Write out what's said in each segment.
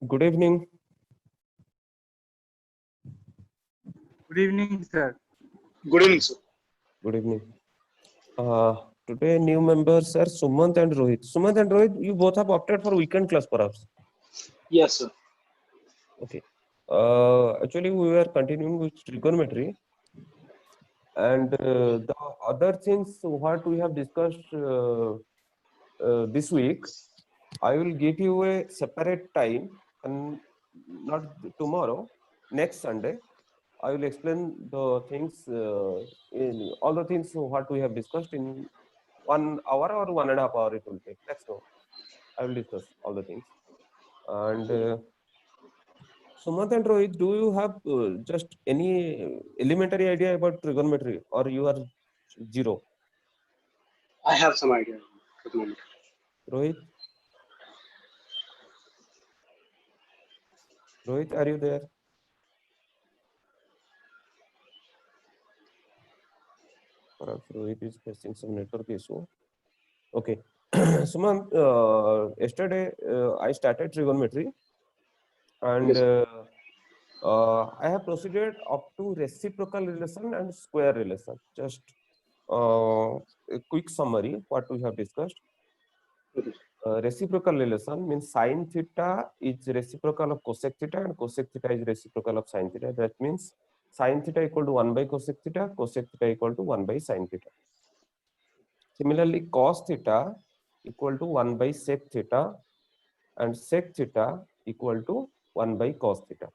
Good evening. Good evening, sir. Good evening, sir. Good evening. Today new members are Sumant and Rohit. Sumant and Rohit, you both have opted for weekend class perhaps. Yes, sir. Okay. Actually, we were continuing with trigonometry, and the other things what we have discussed this week, I will give you a separate time, and not tomorrow, next Sunday. I will explain the things in all the things what we have discussed in 1 hour or 1.5 hour it will take. Maximum. I will discuss all the things. And Sumant and Rohit, do you have just any elementary idea about trigonometry, or you are zero? I have some idea at the moment. Rohit, Rohit, are you there? Perhaps Rohit is facing some network issue. Okay. Sumant, yesterday I started trigonometry, and Yes, sir. I have proceeded up to reciprocal relation and square relation. Just a quick summary what we have discussed. Okay. Reciprocal relation means sine theta is reciprocal of cosec theta and cosec theta is reciprocal of sine theta. That means sine theta equal to 1 by cosec theta equal to 1 by sine theta. Similarly, cos theta equal to 1 by sec theta and sec theta equal to 1 by cos theta.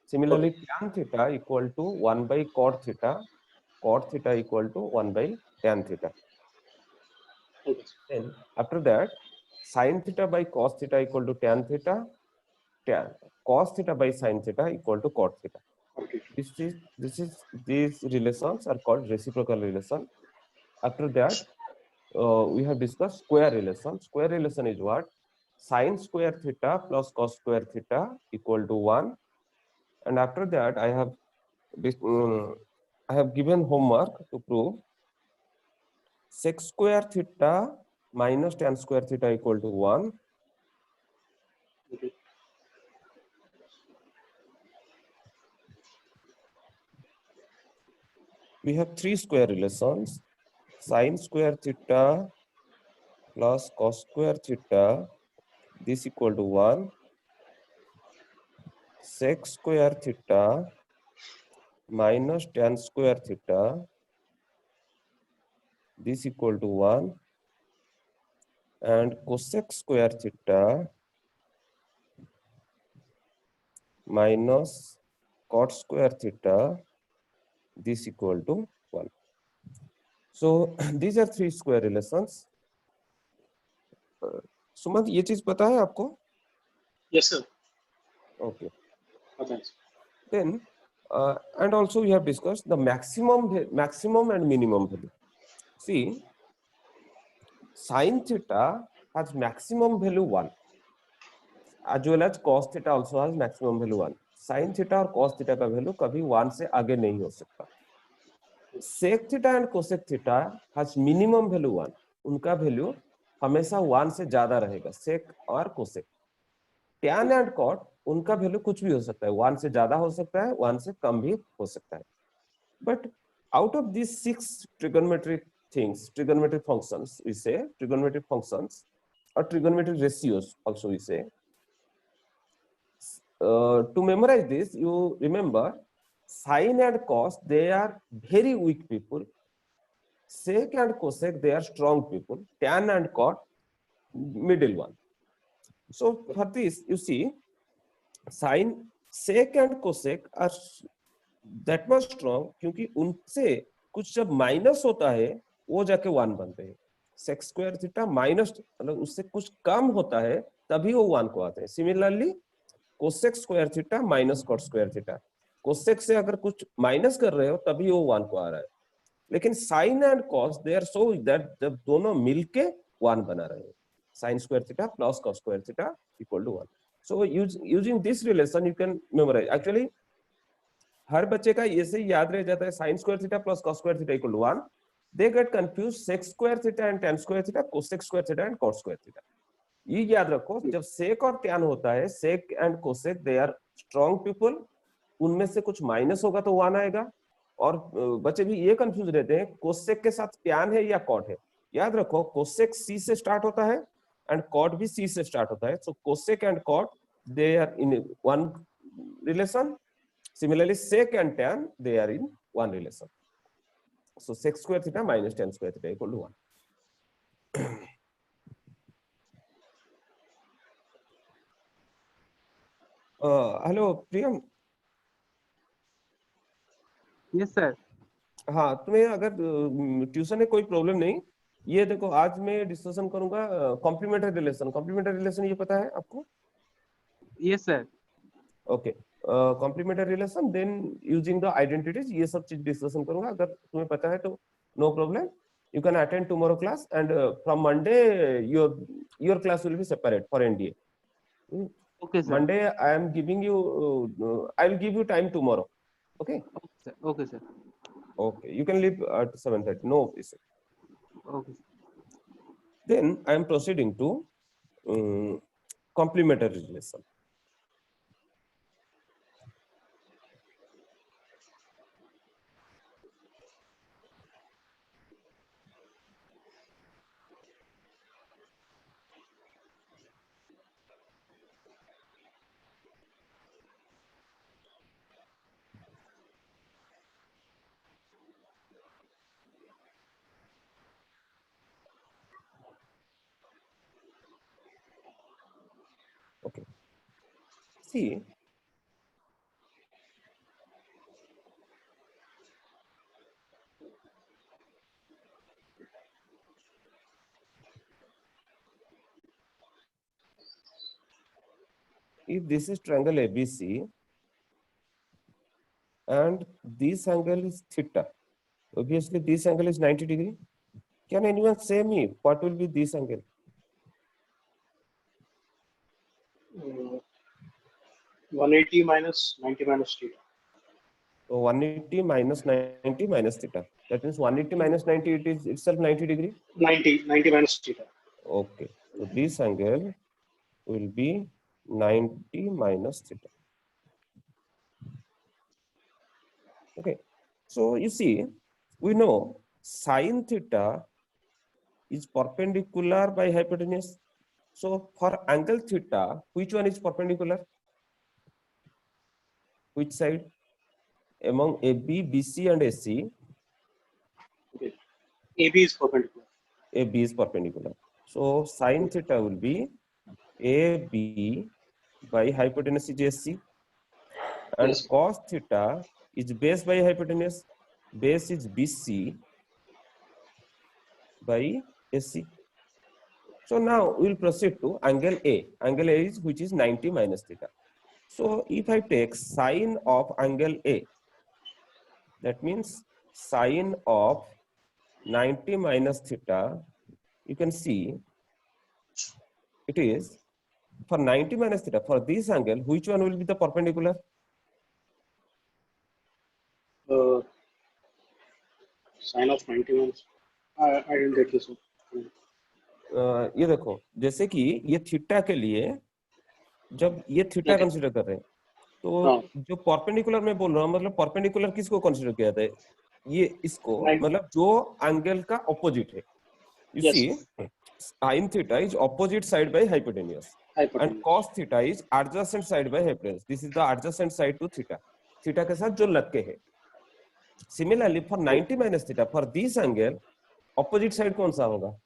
Similarly, tan theta equal to 1 by cot theta equal to 1 by tan theta. Okay. Then after that, sin theta by cos theta equal to tan theta, cos theta by sin theta equal to cot theta. Okay. These relations are called reciprocal relation. After that, we have discussed square relation. Square relation is what? Sin square theta plus cos square theta equal to 1. And after that, I have given homework to prove sec square theta minus tan square theta equal to 1. Okay. We have three square relations: sin square theta plus cos square theta, this equal to 1. Sec square theta minus tan square theta, this equal to 1. And cosec square theta minus cot square theta, this equal to 1. So these are three square relations. Sumant ये चीज पता है आपको? Yes, sir. Okay. Okay. Then and also we have discussed the maximum and minimum value. See, sin theta has maximum value 1, as well as cos theta also has maximum value 1. Sin theta और cos theta का value कभी 1 से आगे नहीं हो सकता. Sec theta and cosec theta has minimum value 1. उनका value हमेशा 1 से ज्यादा रहेगा, sec और cosec. Tan and cot उनका वैल्यू कुछ भी हो सकता है, 1 से ज्यादा हो सकता है, 1 से कम भी हो सकता है. But out of these 6 trigonometric things, trigonometric functions, we say trigonometric functions or trigonometric ratios also we say. To memorize this, you remember sin and cos, they are very weak people. Sec and cosec, they are strong people. Tan and cot, middle one. So for this, you see, sin, sec and cosec are that much strong क्योंकि उनसे कुछ जब minus होता है वो जाके 1 बनते हैं. सेक स्क्वायर थीटा माइनस मतलब उससे कुछ कम होता है तभी वो 1 को आते हैं. Similarly cosec square theta minus cot square theta, cosec से अगर कुछ माइनस कर रहे हो तभी वो 1 को आ रहा है. लेकिन sine and cos they are so that जब दोनों मिलके 1 बना रहे हैं. Sine square theta plus cos square theta equal to 1. So using this relation you can memorise. Actually हर बच्चे का ये से याद रह जाता है sine square theta plus cos square theta equal to 1. They get confuse sec square theta and tan square theta, cosec square theta and cot square theta. ये याद रखो, जब सेक और टैन होता है, sec and cosec they are strong people, उनमें से कुछ माइनस होगा तो 1 आएगा। और बच्चे भी ये कंफ्यूज रहते हैं कोसेक के साथ टैन है या कॉट है। याद रखो कोसेक सी से स्टार्ट होता है एंड कॉट भी सी से स्टार्ट होता है, so cosec and cot they are in one relation. Similarly, sec and tan they are in one relation. So sec square theta minus tan square theta equal to 1. Hello Priyam. Yes, sir. हाँ, तुम्हें अगर tuition में कोई problem नहीं, ये देखो आज मैं डिस्कशन करूंगा कॉम्प्लीमेंट्री रिलेशन। कॉम्प्लीमेंट्री रिलेशन ये पता है आपको? Yes, sir. Okay, complementary relation then using the identities, ये सब चीज डिस्कशन करूंगा। अगर तुम्हें पता है तो no problem, you can attend tomorrow class, and from Monday your class will be separate for NDA. Okay, sir. Monday I am giving you I will give you time tomorrow. Okay, Okay, sir. Okay, sir. okay, you can leave at 7:30, no issue. Okay. Then I am proceeding to complementary relation. Okay, see, if this is triangle ABC and this angle is theta, obviously this angle is 90 degree. Can anyone say me what will be this angle? 180 minus 90 minus theta. So 180 minus 90 minus theta. That means 180 minus 90, it is itself 90 degree. 90 minus theta. Okay. So this angle will be 90 minus theta. Okay. So you see, we know sine theta is perpendicular by hypotenuse. So for angle theta, which one is perpendicular? Which side? Among AB, BC and AC, Okay. AB is perpendicular. AB is perpendicular. So sine theta will be AB by hypotenuse is AC, and Yes. cos theta is base by hypotenuse. Base is BC by AC. So now we will proceed to angle A. Angle A is which is 90 minus theta. So if I take sine of angle A, that means sine of 90 minus theta, you can see it is for 90 minus theta. For this angle, which one will be the perpendicular? Sine of 90 minus. I didn't get this one. ये देखो, जैसे कि ये theta के लिए जब ये theta Okay. Consider कर रहे हैं, तो हाँ. जो परपेंडिकुलर मैं बोल रहा हूँ, मतलब परपेंडिकुलर किसको कंसीडर किया जाता है? ये इसको, Right. मतलब जो एंगल का ऑपोजिट है। You Yes. see, sin theta is opposite side by hypotenuse, and Hypotenuse. cos theta is adjacent side by hypotenuse. This is the adjacent side to theta. Theta के साथ जो लग के है। Similarly, for 90 minus theta, for this angle, opposite side कौन सा होगा?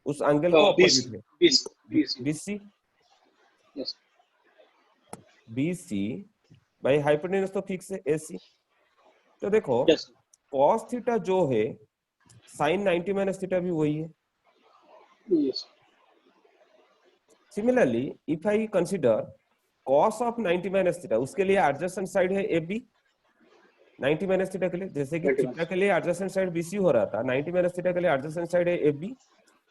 उस एंगल को ऑपोजिट है। BC. BC, Yes. BC by hypotenuse तो फिक्स है AC। तो देखो, Yes. cos थीटा जो है, sin 90 minus थीटा भी वही है। Yes. Similarly, if I consider cos of 90 minus theta, उसके लिए adjacent side है AB। 90 minus theta के लिए, जैसे कि 90 थीटा के लिए adjacent side BC हो रहा था, 90 minus theta के लिए adjacent side है AB।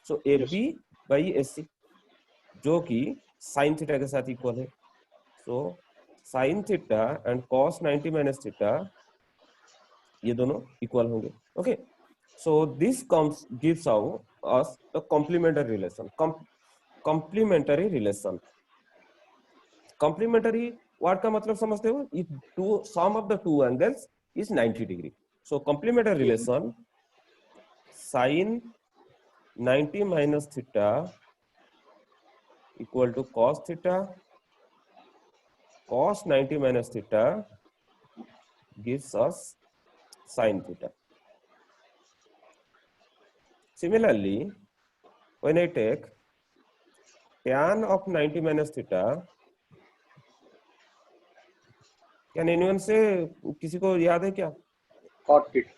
So AB by AC, जो कि sin थीटा के साथ इक्वल है। So sin theta and cos 90 minus theta, ये दोनों इक्वल होंगे। Okay. So this gives out us a complementary relation. Complementary relation. Complementary word का मतलब समझते हो? If two sum of the two angles is 90 degree, so complementary relation sin 90 minus theta equal to cos theta, cos 90 minus theta gives us sin theta. Similarly, when I take tan of 90 minus theta, can anyone say, किसी को याद है क्या? Cot theta.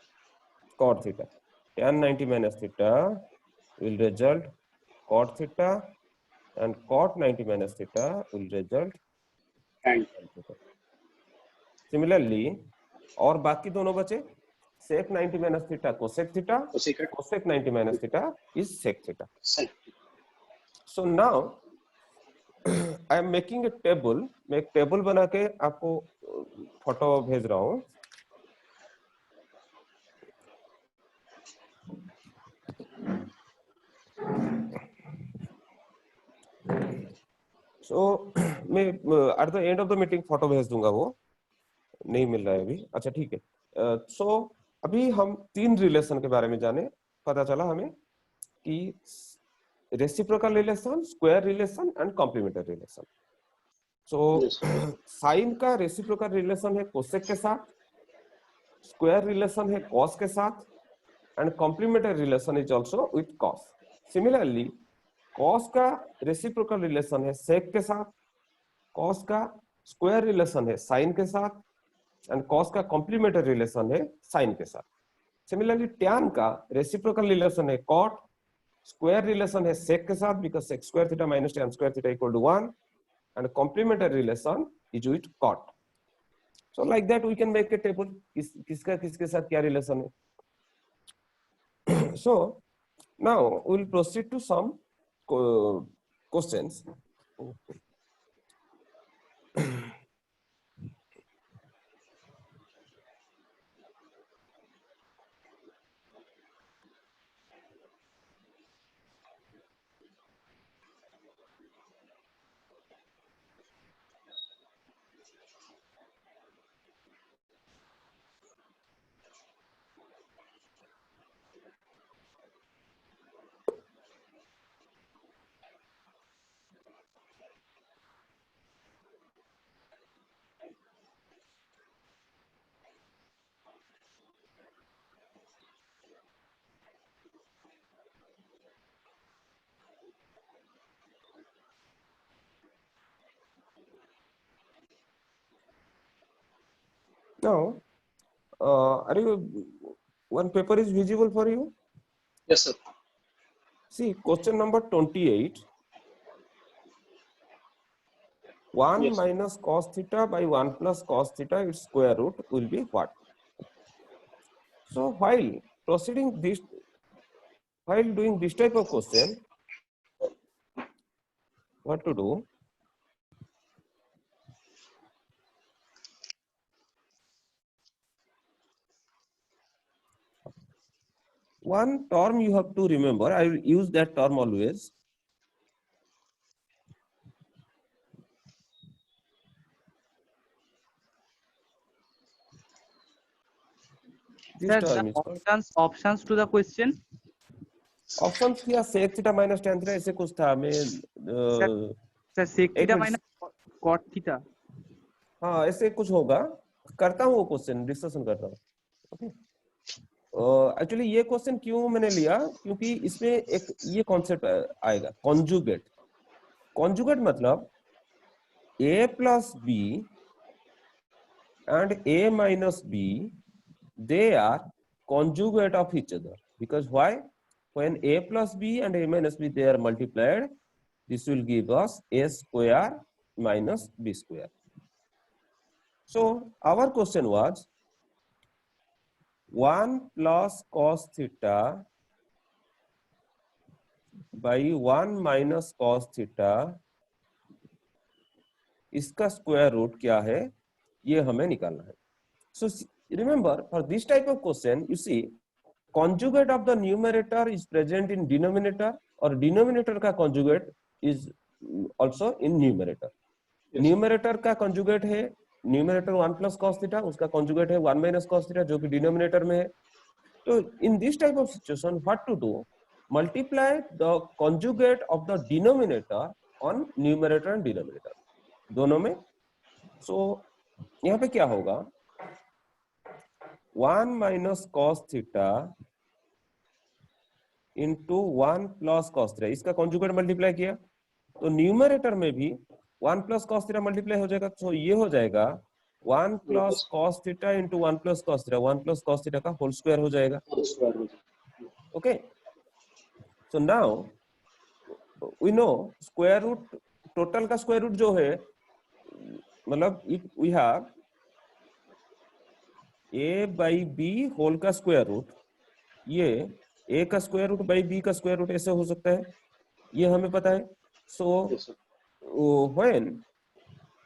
Cot theta. Tan 90 minus theta will result cot theta, and cot 90 minus theta will result And tan theta. Similarly, और बाकी दोनों बचे, sec 90 minus theta cosec theta, cosecant. cosec 90 minus theta is sec theta. Sin. So now I am making a table. मैं एक table बना के आपको photo भेज रहा हूँ। So मैं at the end of the meeting photo भेज दूंगा, वो नहीं मिल रहा है अभी। अच्छा ठीक है। So अभी हम तीन रिलेशन के बारे में जाने, पता चला हमें कि reciprocal relation, square relation and complementary relation. So sine का रेसिप्रोकल रिलेशन है कोसेक के साथ, स्क्वायर रिलेशन है कॉस के साथ, and complementary relation is also with cos. Similarly cos का रेसिप्रोकल रिलेशन है सेक के साथ, कॉस का स्क्वायर रिलेशन है साइन के साथ, एंड कॉस का कॉम्प्लीमेंटरी रिलेशन है साइन के साथ। सिमिलरली टैन का रेसिप्रोकल रिलेशन है कॉट, स्क्वायर रिलेशन है सेक के साथ because sec square theta minus tan square theta equal to 1, and complementary relation is with cot. So like that we can make a table, किसका किसके साथ क्या relation है। So now we will proceed to some questions. Now, are you, one paper is visible for you? Yes, sir. See, question number 28. 1 Yes. minus cos theta by 1 plus cos theta, its square root will be what? So while proceeding this, while doing this type of question, what to do? One term you have to remember, I will use that term always. This Sir, term the is called options to the question. options किया sec theta minus tan theta, ऐसे कुछ था। मैं Sir, sec एक theta minute, minus cot theta. हाँ ऐसे कुछ होगा, करता हूँ वो क्वेश्चन, डिस्कशन करता हूँ। ओके, एक्चुअली ये क्वेश्चन क्यों मैंने लिया, क्योंकि इसमें एक ये कॉन्सेप्ट आएगा, कॉन्जुगेट। कॉन्जुगेट मतलब a plus b and a minus b, they are conjugate of each other. Because why? When a plus b and a minus b, they are multiplied, this will give us a square minus b square. So our question was 1 plus cos theta by 1 minus cos theta, इसका square root क्या है, ये हमें निकालना है। So remember, for this type of question, you see, conjugate of the numerator is present in denominator, और denominator का conjugate is also in numerator. Yes. Numerator का कंजुगेट है न्यूमरेटर 1 प्लस cos थीटा, उसका कंजुगेट है 1 minus cos theta जो कि denominator में है. तो in this type of situation what to do, multiply the conjugate of the denominator on numerator and denominator दोनों में. सो यहाँ पे क्या होगा, 1 minus cos theta into 1 plus cos theta, इसका कंजुगेट मल्टीप्लाई किया तो न्यूमरेटर में भी 1 प्लस cos थीटा मल्टीप्लाई हो जाएगा. तो ये हो जाएगा 1 plus cos theta into 1 plus cos theta, 1 plus cos theta का होल स्क्वायर हो जाएगा. Okay, so now we know square root, total का स्क्वायर रूट जो है, मतलब if we have a by b whole का स्क्वायर रूट, ये a का स्क्वायर रूट बाई b का स्क्वायर रूट ऐसे हो सकता है, ये हमें पता है. सो व्हेन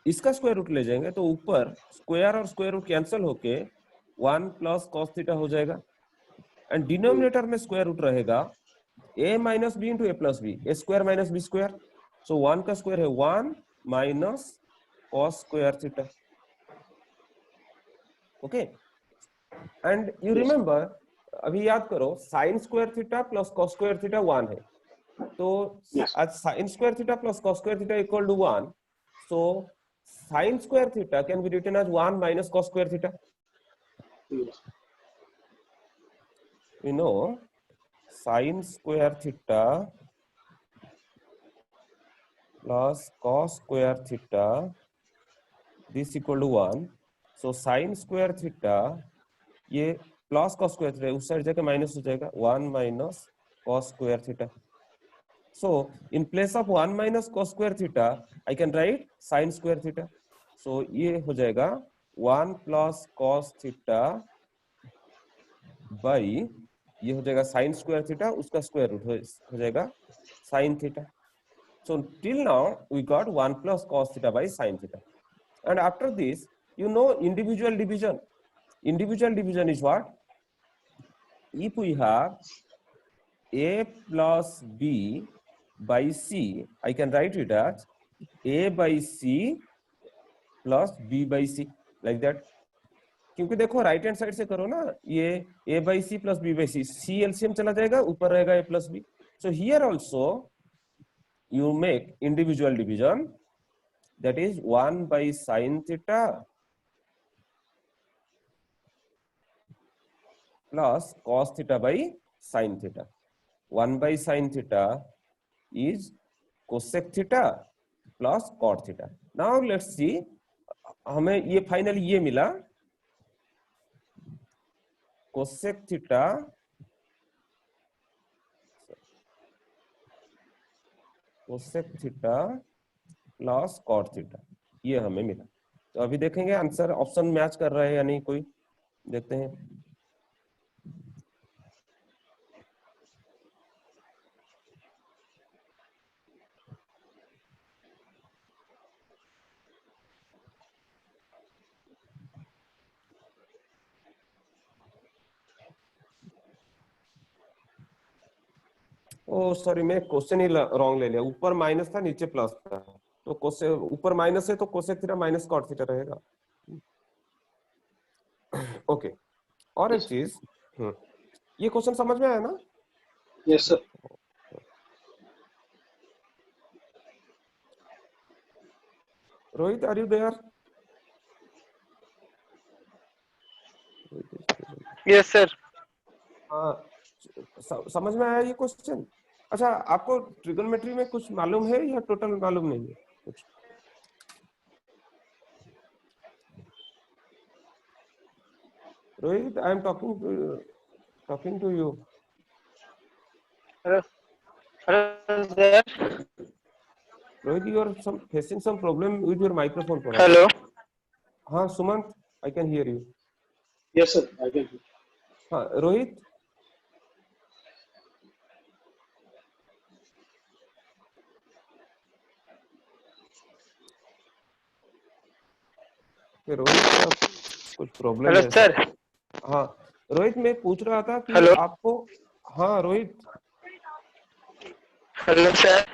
इसका स्क्वायर रूट ले जाएंगे तो ऊपर स्क्वायर और स्क्वायर रूट कैंसिल होके 1 प्लस cos थीटा हो जाएगा. एंड डिनोमिनेटर में स्क्वायर रूट रहेगा a minus B into A plus B, A square minus B square. So 1 का स्क्वायर है 1 minus cos square theta. Okay, and you remember, अभी याद करो sine square theta plus cos square theta 1 है. तो आज sin square theta plus cos square theta equal to 1. So sin square theta can be written as 1 minus cos square theta. We know sin square theta plus cos square theta, this equal to 1. So sin square theta, ये plus cos square theta उस side जाके minus हो जाएगा 1 minus cos square theta. So in place of 1 minus cos square theta, I can write sin square theta. So ये हो जाएगा 1 plus cos theta by ये हो जाएगा sin square theta, उसका स्क्वायर रूट हो जाएगा sin theta. So till now we got 1 plus cos theta by sin theta. And after this, you know individual division. Individual division is what? If we have a plus b by c, I can write it as a by c plus b by c, like that. क्योंकि देखो right hand side से करो ना, ये a by c plus b by c, c LCM चला जाएगा, ऊपर रहेगा a plus b. So here also you make individual division, that is 1 by sin theta plus cos theta by sin theta. 1 by sin theta is cosec theta plus cot theta. Now let's see, हमें ये finally ये मिला cosec theta plus cot theta, ये हमें मिला. तो अभी देखेंगे आंसर ऑप्शन मैच कर रहा है या नहीं, कोई देखते हैं. ओ सॉरी, मैं क्वेश्चन ही रॉन्ग ले लिया, ऊपर माइनस था नीचे प्लस था. तो कोसे ऊपर माइनस है तो cosec theta minus cot theta रहेगा. ओके, और एक चीज, ये क्वेश्चन समझ में आया ना? Yes sir. Rohit, are you there? Yes sir. हाँ, समझ में आया ये क्वेश्चन? अच्छा, आपको ट्रिगोनोमेट्री में कुछ मालूम है या टोटल मालूम नहीं है कुछ? Rohit, I am talking to you. Sir. Rohit, you are facing some problem with your microphone. Hello. हाँ Sumant, I can hear you. Yes sir, I can. हाँ रोहित. रोहित कुछ प्रॉब्लम है. Hello sir. हाँ रोहित, मैं पूछ रहा था कि हेलो. आपको. हाँ रोहित. Hello sir.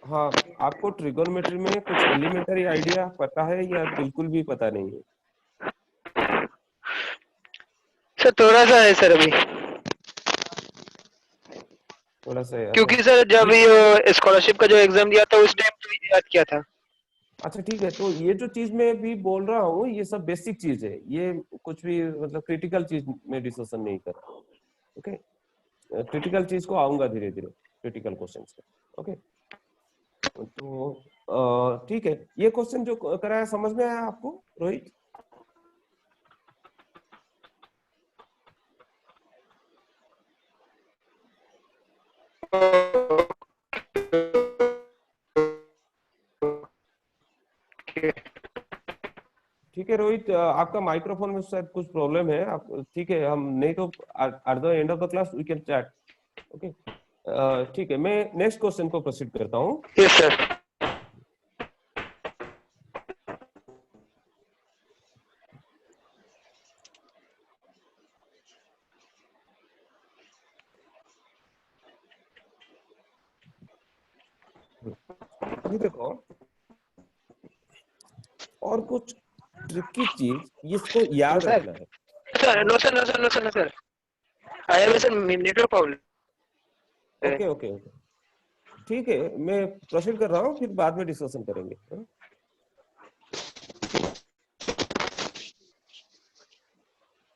हाँ, आपको ट्रिगोनोमेट्री में कुछ एलिमेंटरी आइडिया पता है या बिल्कुल भी पता नहीं है? सर थोड़ा सा है सर अभी, थोड़ा सा है, अच्छा क्योंकि सर जब ये स्कॉलरशिप का जो एग्जाम दिया था उस टाइम तो याद किया था। अच्छा ठीक है। तो ये जो चीज मैं भी बोल रहा हूँ ये सब बेसिक चीज है, ये कुछ भी मतलब क्रिटिकल चीज में डिस्कशन नहीं कर रहा। ओके, क्रिटिकल चीज को आऊंगा धीरे धीरे, क्रिटिकल क्वेश्चंस पे। ओके, तो ठीक है, ये क्वेश्चन जो कराया समझ में आया आपको रोहित? ठीक है रोहित, आपका माइक्रोफोन में शायद कुछ प्रॉब्लम है। आप ठीक है, हम नहीं तो at the end of the class we can chat. Okay, ठीक है, मैं नेक्स्ट क्वेश्चन को प्रोसीड करता हूँ। Yes sir. अभी देखो, और कुछ ट्रिकी चीज इसको याद सर रखना है। Sir no sir no sir no sir no sir, I have sir network problem. Okay okay okay, ठीक है, मैं प्रोसीड कर रहा हूँ, फिर बाद में डिस्कशन करेंगे।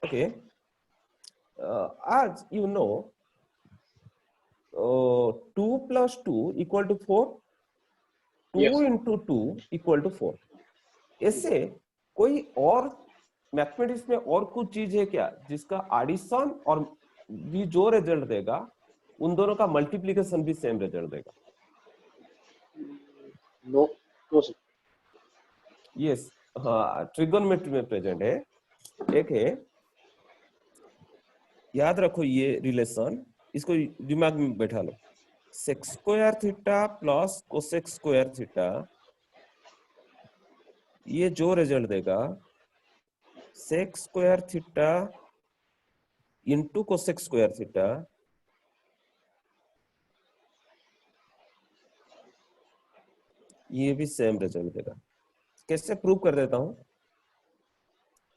ओके, आज यू नो 2 + 2 = 4, 2 Yes. × 2 = 4। ऐसे कोई और मैथमेटिक्स में और कुछ चीज है क्या जिसका एडिशन और भी जो रिजल्ट देगा उन दोनों का मल्टीप्लिकेशन भी सेम रिजल्ट देगा? No. No, sir. यस, हाँ, ट्रिगोनोमेट्री में प्रेजेंट है। एक है, याद रखो ये रिलेशन, इसको दिमाग में बैठा लो। sec² theta plus cosec² theta, ये जो रिजल्ट देगा sec² theta into cosec² theta, ये भी सेम रिजल्ट देगा। कैसे प्रूव कर देता हूं?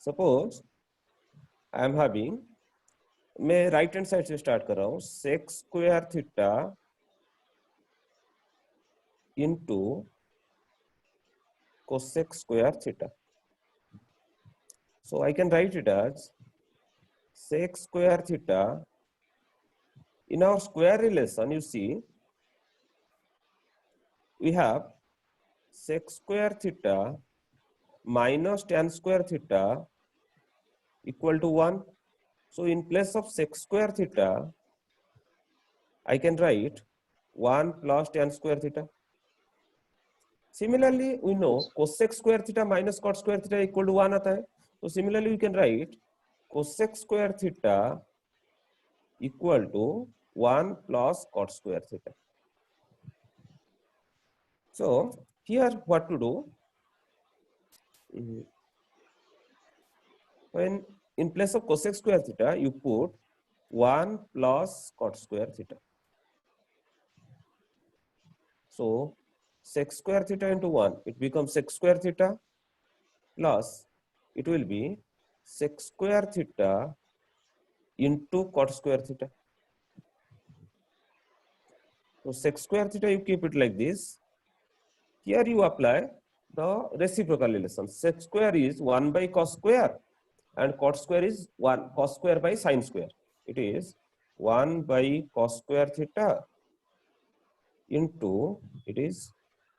सपोज आई एम हैविंग, मैं राइट हैंड साइड से स्टार्ट कर रहा हूं, sec² theta into cosec² theta. So I can write it as sec² theta. In our square relation, you see, we have sec² theta minus tan² theta equal to 1. So in place of sec² theta, I can write 1 plus tan² theta. Similarly, we know Yes. cosec² theta minus cot² theta equal to 1 आता है. So similarly, we can write cosec² theta equal to 1 plus cot² theta. So here what to do? When in place of cosec² theta, you put 1 plus cot² theta. So sec² theta into 1, it becomes sec² theta plus it will be sec² theta into cot² theta. So sec² theta, you keep it like this. Here you apply the reciprocal relation. Sec² is 1 by cos² and cot² is 1 cos² by sin². It is 1 by cos² theta into it is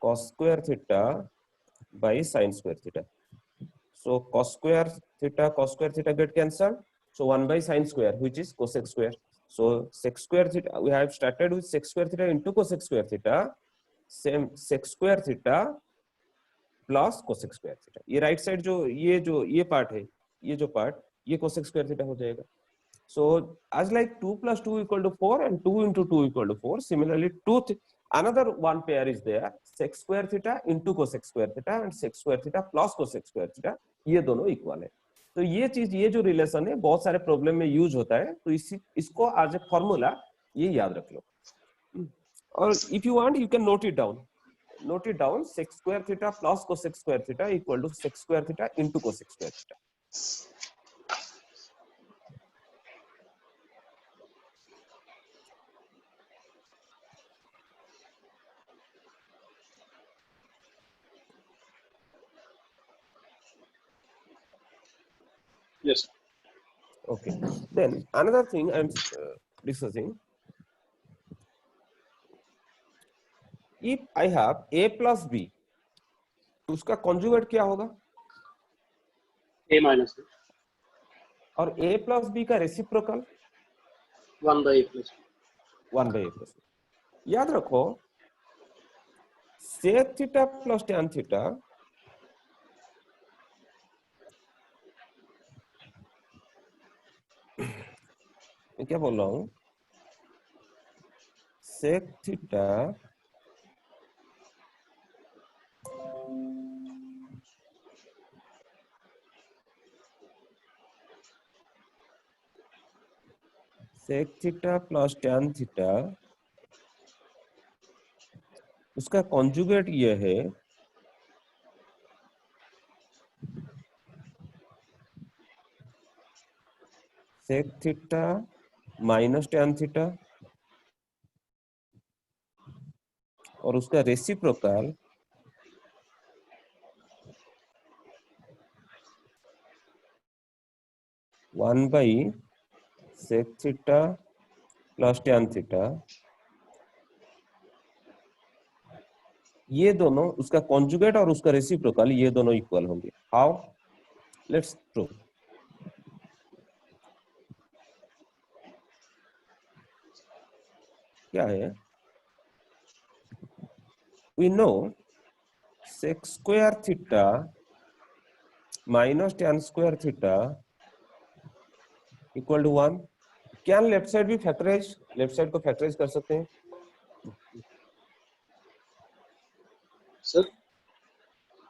cos² theta by sin² theta. So cos² theta get cancelled. So 1 by sin², which is cosec². So sec² theta, we have started with sec² theta into cosec² theta. Same sec² theta plus cosec² theta. ये right side जो ये part है, ये जो part, ये cosec² theta हो जाएगा। So as like 2 + 2 = 4 and 2 × 2 = 4, similarly another one pair is there, sec² theta into cosec² theta and sec² theta plus cosec² theta, ये दोनों इक्वल है। तो ये चीज, ये जो रिलेशन है बहुत सारे प्रॉब्लम में यूज होता है, तो इसको एज ए फॉर्मूला ये याद रख लो। और if you want you can note it down. note it down, sec square theta plus cosec square theta equal to sec square theta into cosec square theta. Yes. Okay. Then another thing I'm discussing. If I have a plus b, उसका conjugate क्या होगा? A minus B. और a plus b का reciprocal 1 by A plus B. 1 by a plus b. याद रखो sec theta plus tan theta मैं क्या बोल रहा हूं? sec theta plus tan theta उसका conjugate ये है sec theta minus tan theta और उसका reciprocal one by sec theta plus tan theta, ये दोनों उसका कॉन्जुगेट और उसका रेसिप्रोकल ये दोनों इक्वल होंगे. हाउ? Let's prove. क्या है? We know sec square theta minus tan square theta equal to 1. क्या लेफ्ट साइड भी फैक्टराइज, लेफ्ट साइड को फैक्टराइज कर सकते हैं? Sir?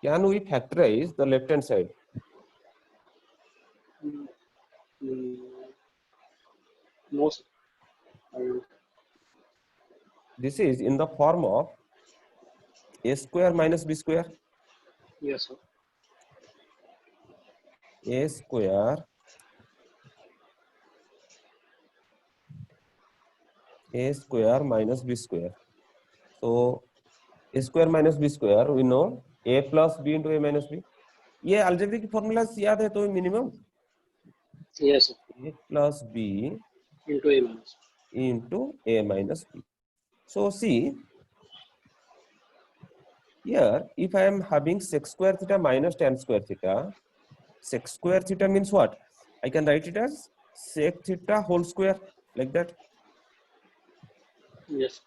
Can we factorize the left hand side? No, sir. This is in the form of a square minus b square. Yes, sir. A square minus b square. So a square minus b square, we know a plus b into a minus b. ये algebraic formula याद है तो minimum Yes, sir. a plus b Into A minus B. into a minus b. So see here, if I am having sec square theta minus tan square theta, sec square theta means what? I can write it as sec theta whole square, like that. Yes.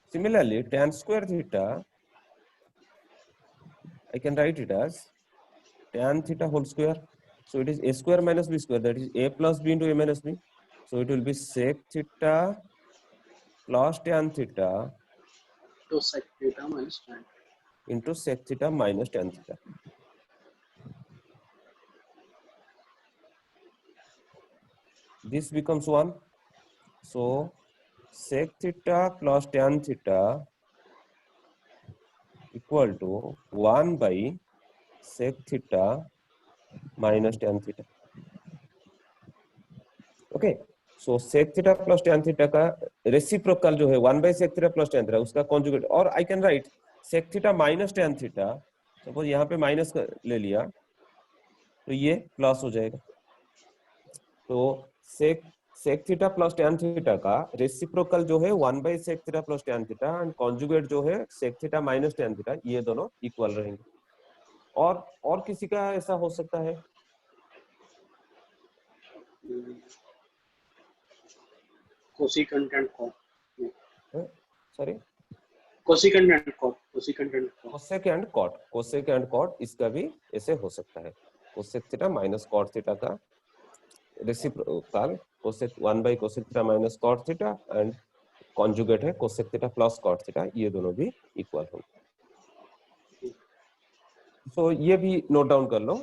Similarly, tan square theta, I can write it as tan theta whole square. So it is a square minus b square, that is a plus b into a minus b. So it will be sec theta plus tan theta To sec theta minus tan. into sec theta minus tan theta. This becomes 1. So sec theta plus tan theta equal to 1 by sec theta minus tan theta. Okay. So sec theta plus tan theta का reciprocal जो है 1 by sec theta plus tan theta उसका conjugate, और आई can right sec theta minus tan theta. Suppose यहाँ पे minus ले लिया तो ये प्लस हो जाएगा. तो sec theta plus tan theta का रेसिप्रोकल जो है 1 by sec theta plus tan theta and conjugate जो है sec theta minus tan theta, ये दोनों इक्वल रहेंगे. और किसी का ऐसा हो सकता है? Cosecant and cot. Sorry, Cosecant and cot. Cosecant and cot. Cosec and cot, cosec and cot इसका भी ऐसे हो सकता है. Cosec theta minus cot theta का reciprocal cosec 1 by cosec theta minus cot theta and conjugate है cosec theta plus cot theta, ये दोनों भी इक्वल होंगे. सो ये भी नोट डाउन कर लो,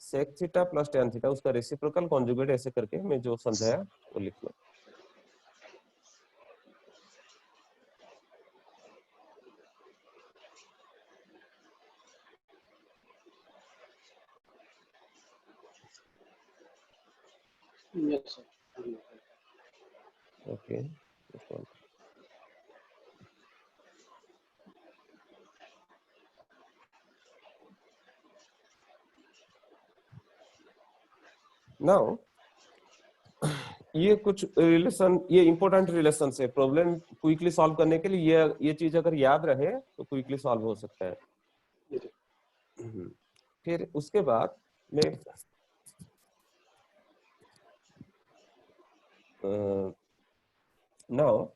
sec theta plus tan theta उसका रेसिप्रोकल कॉन्जुगेट ऐसे करके मैं जो समझाया वो लिख लो. Yes, sir. Okay. This one. Now ये कुछ रिलेशन, ये इंपॉर्टेंट रिलेशन है, प्रॉब्लम क्विकली सॉल्व करने के लिए ये चीज अगर याद रहे तो क्विकली सॉल्व हो सकता है। फिर उसके बाद मैं now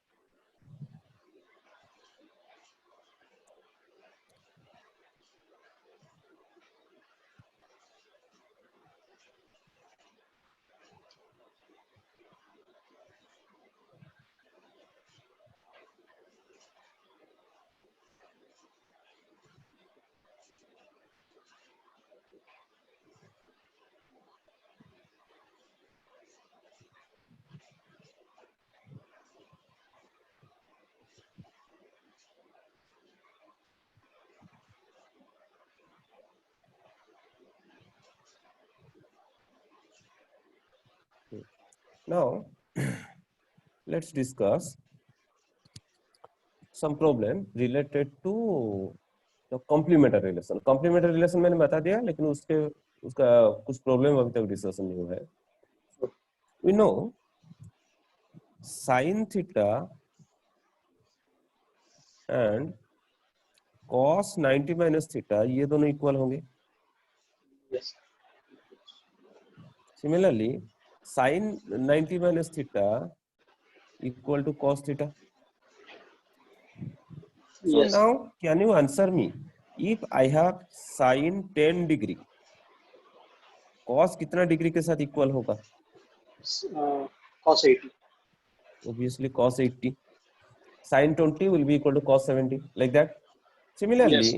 Now, let's discuss some problem related to the complementary relation. Complementary relation मैंने बता दिया, लेकिन उसका कुछ प्रॉब्लम अभी तक डिस्कशन नहीं हुआ है. We know sin theta and cos 90 minus theta ये दोनों इक्वल होंगे. Yes. Similarly, sin 90 minus theta equal to cos theta. So Yes. now, can you answer me? If I have sin 10 degree, cos कितना degree के साथ equal होगा? Cos 80. Obviously, cos 80. Sin 20 will be equal to cos 70, like that. Similarly, Yes.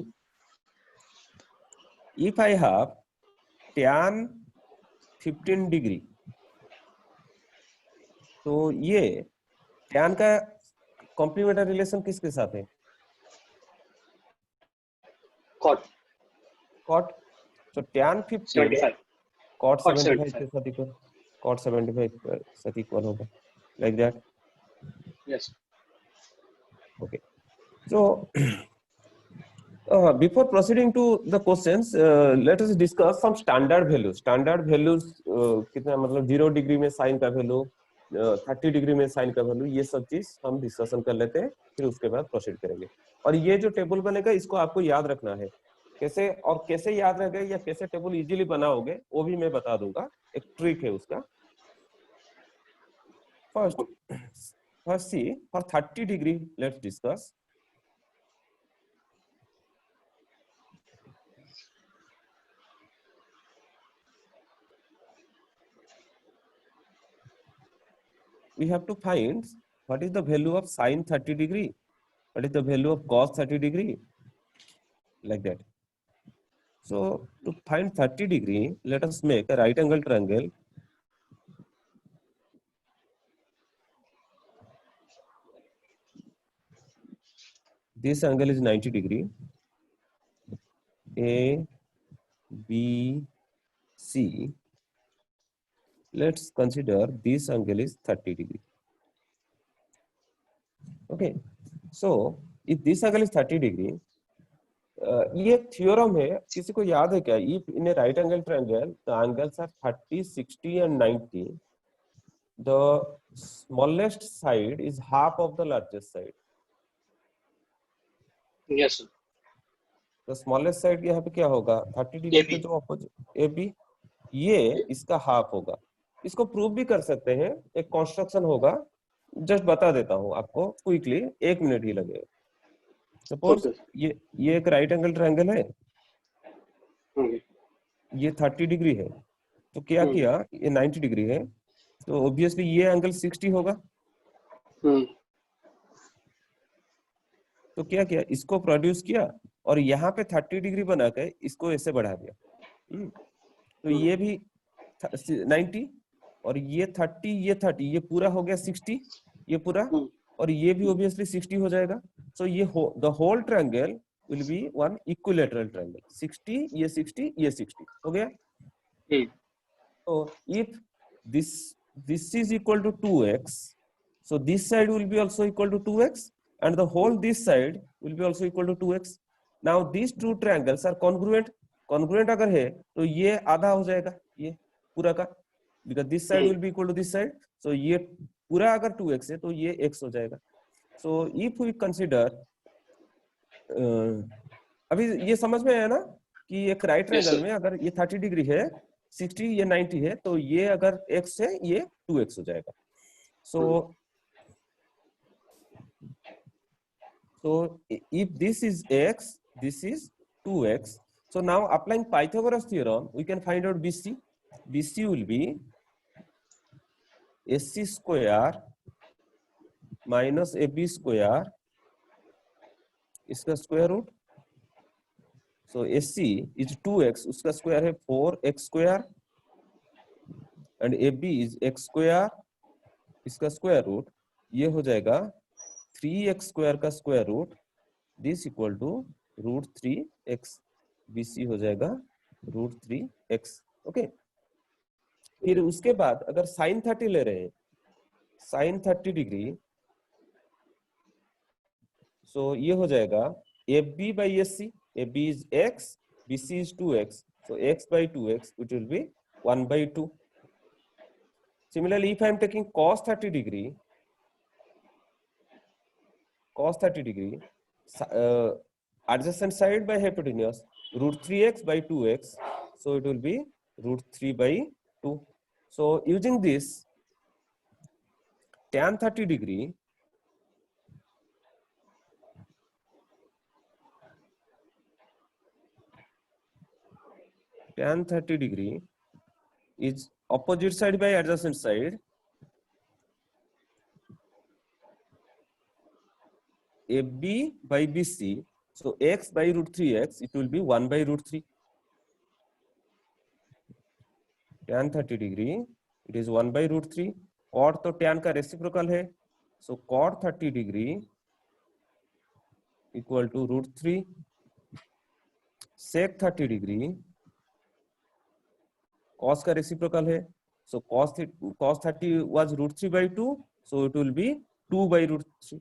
if I have tan 15 degree, तो ये tan का complementary relation किसके साथ है? Cot Cot. So tan 15 75. cot Cot 75 75. के साथ इक्वल, cot 75 के साथ इक्वल होगा, like that. Yes. Okay. So before proceeding to the questions, let us discuss some standard values. Standard values कितना मतलब 0 डिग्री में साइन का वैल्यू, 30 डिग्री में साइन का वैल्यू, ये सब चीज हम डिस्कशन कर लेते हैं, फिर उसके बाद प्रोसीड करेंगे. और ये जो टेबल बनेगा इसको आपको याद रखना है. कैसे और कैसे याद रहेगा या कैसे टेबल इजीली बनाओगे वो भी मैं बता दूंगा, एक ट्रिक है उसका. First see, for 30 degree let's discuss. We have to find what is the value of sin 30 degree, what is the value of cos 30 degree, like that. So to find 30 degree, let us make a right angle triangle. This angle is 90 degree. A, B, C. Let's consider this angle is 30 degree. Okay. So if this angle is 30 degree, ये theorem है, किसी को याद है क्या? If in a right angle triangle the angles are 30, 60 and 90, the smallest side is half of the largest side. Yes, sir. The smallest side यहाँ पे क्या होगा? 30 डिग्री के जो ऑपोजिट AB, ये इसका हाफ होगा. इसको प्रूव भी कर सकते हैं, एक कंस्ट्रक्शन होगा, जस्ट बता देता हूँ आपको क्विकली, 1 मिनट ही लगेगा. सपोज ये एक राइट एंगल ट्रायंगल है, ये 30 डिग्री है, तो क्या किया, ये 90 डिग्री है, तो ऑब्वियसली ये एंगल 60 होगा. तो क्या किया, इसको प्रोड्यूस किया और यहाँ पे 30 डिग्री बना के इसको ऐसे बढ़ा दिया. तो ये भी 90 और ये 30, ये पूरा हो गया 60, ये पूरा, और ये भी ऑब्वियसली 60 हो जाएगा. सो ये the whole triangle will be one equilateral triangle. 60, ये 60, ये 60 हो गया. तो if this this is equal to 2x. So this side will be also equal to 2x, and the whole this side will be also equal to 2x. Now these two triangles are congruent. Congruent अगर है तो ये आधा हो जाएगा ये पूरा का, because this side will be equal to this side. So ये पूरा अगर 2x है तो ये x हो जाएगा. So if we consider अभी ये समझ में आया ना कि एक राइट ट्रायंगल में अगर ये 30 डिग्री है, 60 ये 90 है, तो ये अगर x है ये 2x हो जाएगा. So if this is x, this is 2x. So now applying Pythagoras theorem, we can find out BC. BC will be SC square minus AB square, इसका square root. So SC is 2x, उसका square है 4x square, and AB is x square, इसका square root. ये हो जाएगा 3x square का square root. This equal to root 3x. BC हो जाएगा root 3x. Okay. फिर उसके बाद अगर sin 30 ले रहे हैं, sin 30 डिग्री, so ये हो जाएगा AB by SC. AB is x, BC is 2x. So x by 2x, it will be 1 by 2. Similarly, if I am taking cos 30 degree, adjacent side by hypotenuse, root 3x by 2x. So it will be root 3 by 2. So using this, tan 30 degree is opposite side by adjacent side. AB by BC, so x by root 3x, it will be 1 by root 3. Tan 30 degree, it is 1 by root 3. Cot तो tan का reciprocal है, so cot 30 degree equal to root 3. Sec 30 degree, cos का reciprocal है, so cos 30 was root 3 by 2, so it will be 2 by root 3.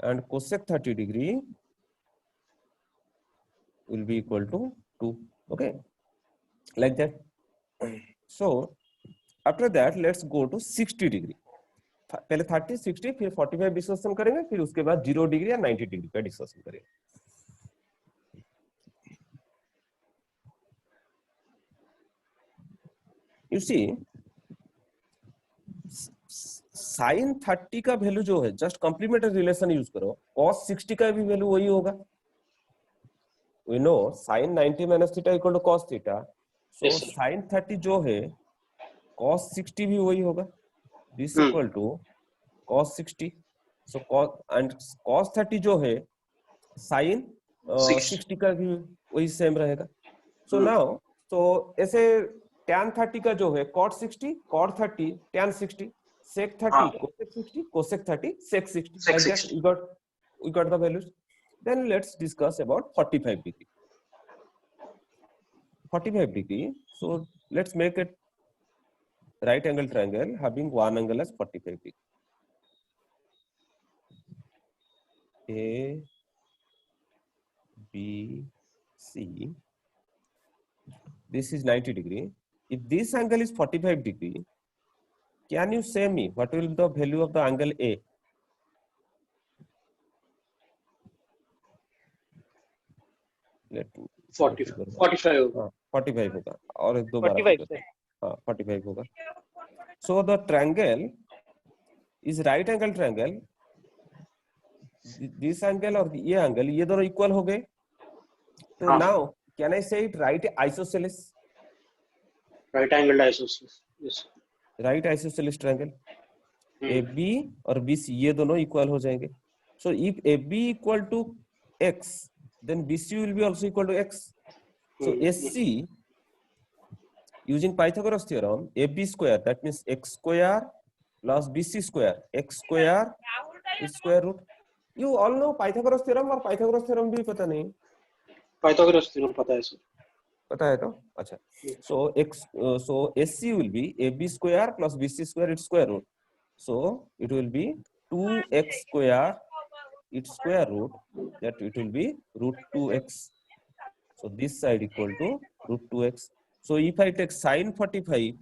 And cosec 30 degree will be equal to 2. Okay, like that. So after that, let's go to 60 degree. पहले 30, 60, फिर 45 discussion करेंगे, फिर उसके बाद 0 degree या 90 degree का discussion करेंगे. You see, sin 30 का वैल्यू जो है, जस्ट कॉम्प्लीमेंट्री रिलेशन यूज करो, cos 60 का भी वैल्यू वही होगा. We know sin 90 minus theta equal to cos theta. So Yes, sir. sin 30 जो है, cos 60 भी वही होगा. This equal to cos 60. So cos 30 जो है, sin 60 का भी वही सेम रहेगा. So now, so ऐसे tan 30 का जो है, cot 60, cot 30, tan 60, sec 30, cosec 60, cosec 30, sec 60. Sec Like that, 60. we got the values. Then let's discuss about 45 degree. 45 degree. So let's make it right angle triangle having one angle as 45 degree. A, B, C. This is 90 degree. If this angle is 45 degree, can you say me what will be the value of the angle A? Let me 45 45 होगा और एक दो बार 45 sir. हाँ 45 होगा. So the triangle is right angle triangle. This angle और ये angle ये दोनों equal हो गए. तो हाँ. now can I say it right isosceles? right angled isosceles. Yes. Right isosceles triangle. AB और BC ये दोनों equal हो जाएंगे. So if AB equal to x, then BC will be also equal to x. So SC, using Pythagoras theorem, AB square, that means x square plus BC square, x square is square root. You all know Pythagoras theorem और Pythagoras theorem भी पता नहीं. Pythagoras theorem पता है sir. पता है तो अच्छा so x so SC will be AB square plus BC square its square root so it will be 2x square its square root that it will be root 2x so this side equal to root 2x so if I take sin 45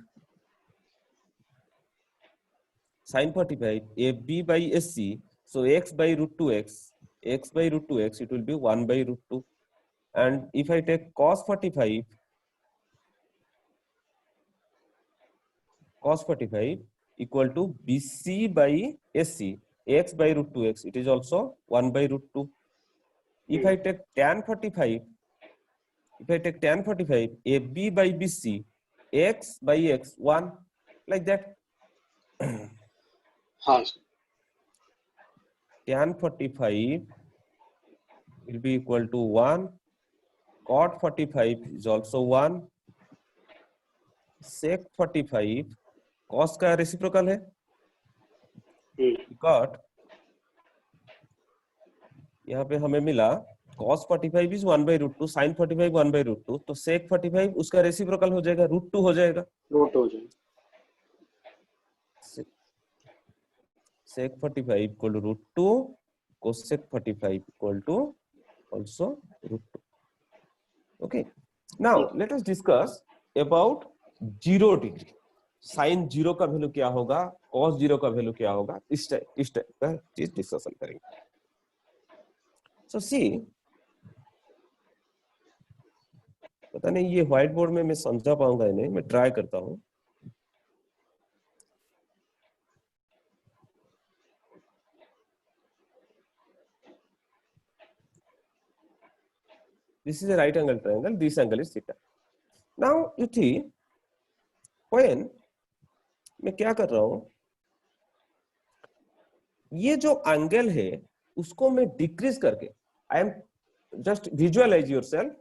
AB by SC so x by root 2x x by root 2x it will be 1 by root 2 and if I take cos 45 equal to BC by SC x by root 2x it is also 1 by root 2 if I take tan 45 AB by BC x by x 1 like that हाँ sir tan 45 will be equal to 1 cot 45 is also 1 sec 45 cos का reciprocal है cot यहाँ पे हमें मिला cos 45 is 1 by root 2 sin 45 1 by root 2 तो sec 45 उसका reciprocal हो जाएगा root 2 हो जाएगा रूट हो जाए sec 45 equal to root 2 cosec 45 equal to also root 2 okay now let us discuss about 0 degree sin 0 का वैल्यू क्या होगा cos 0 का वैल्यू क्या होगा इस टाइप का चीज डिस्कशन करेंगे so see पता नहीं ये व्हाइट बोर्ड में मैं समझा पाऊंगा या नहीं मैं ट्राई करता हूं this is a right angle triangle this angle is theta now you see when मैं क्या कर रहा हूं ये जो एंगल है उसको मैं डिक्रीज करके I am just visualize yourself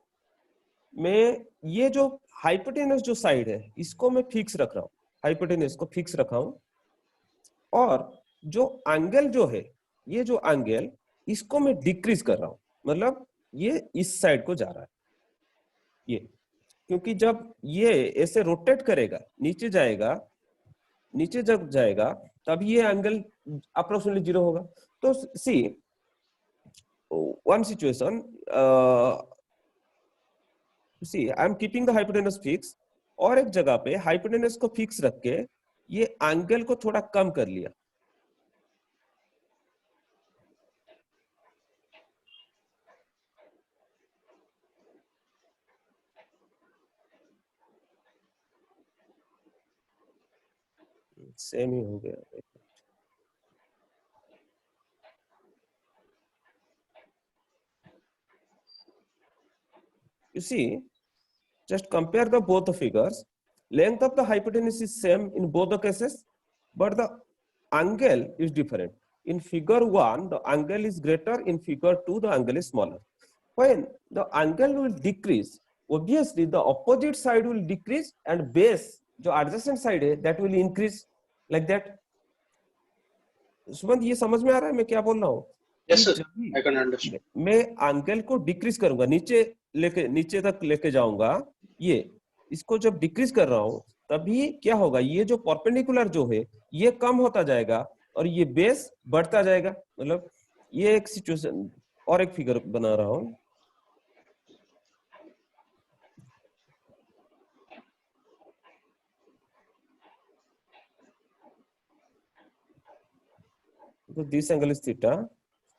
मैं ये जो हाइपोटेनस जो साइड है इसको मैं फिक्स रख रहा हूं हाइपोटेनस को फिक्स रखा हूं और जो एंगल जो है ये जो एंगल इसको मैं डिक्रीज कर रहा हूं मतलब ये इस साइड को जा रहा है ये क्योंकि जब ये ऐसे रोटेट करेगा नीचे जब जाएगा तब ये एंगल अप्रोक्सीमेटली 0 होगा तो see one situation see I am keeping the hypotenuse fix और एक जगह पे हाइपोटेनस को फिक्स रख के ये एंगल को थोड़ा कम कर लिया सेम ही हो गया you see just compare the both the figures length of the hypotenuse is same in both the cases but the angle is different in figure 1 the angle is greater in figure 2 the angle is smaller when the angle will decrease obviously the opposite side will decrease and base जो adjacent side है that will increase like that Sumant ये समझ में आ रहा है मैं क्या बोल रहा हूँ yes sir I can understand मैं एंगल को डिक्रीज करूंगा नीचे तक लेके जाऊंगा ये इसको जब डिक्रीज कर रहा हूं तभी क्या होगा ये जो परपेंडिकुलर जो है ये कम होता जाएगा और ये बेस बढ़ता जाएगा मतलब ये एक सिचुएशन और एक फिगर बना रहा हूं तो दिस एंगल इज थीटा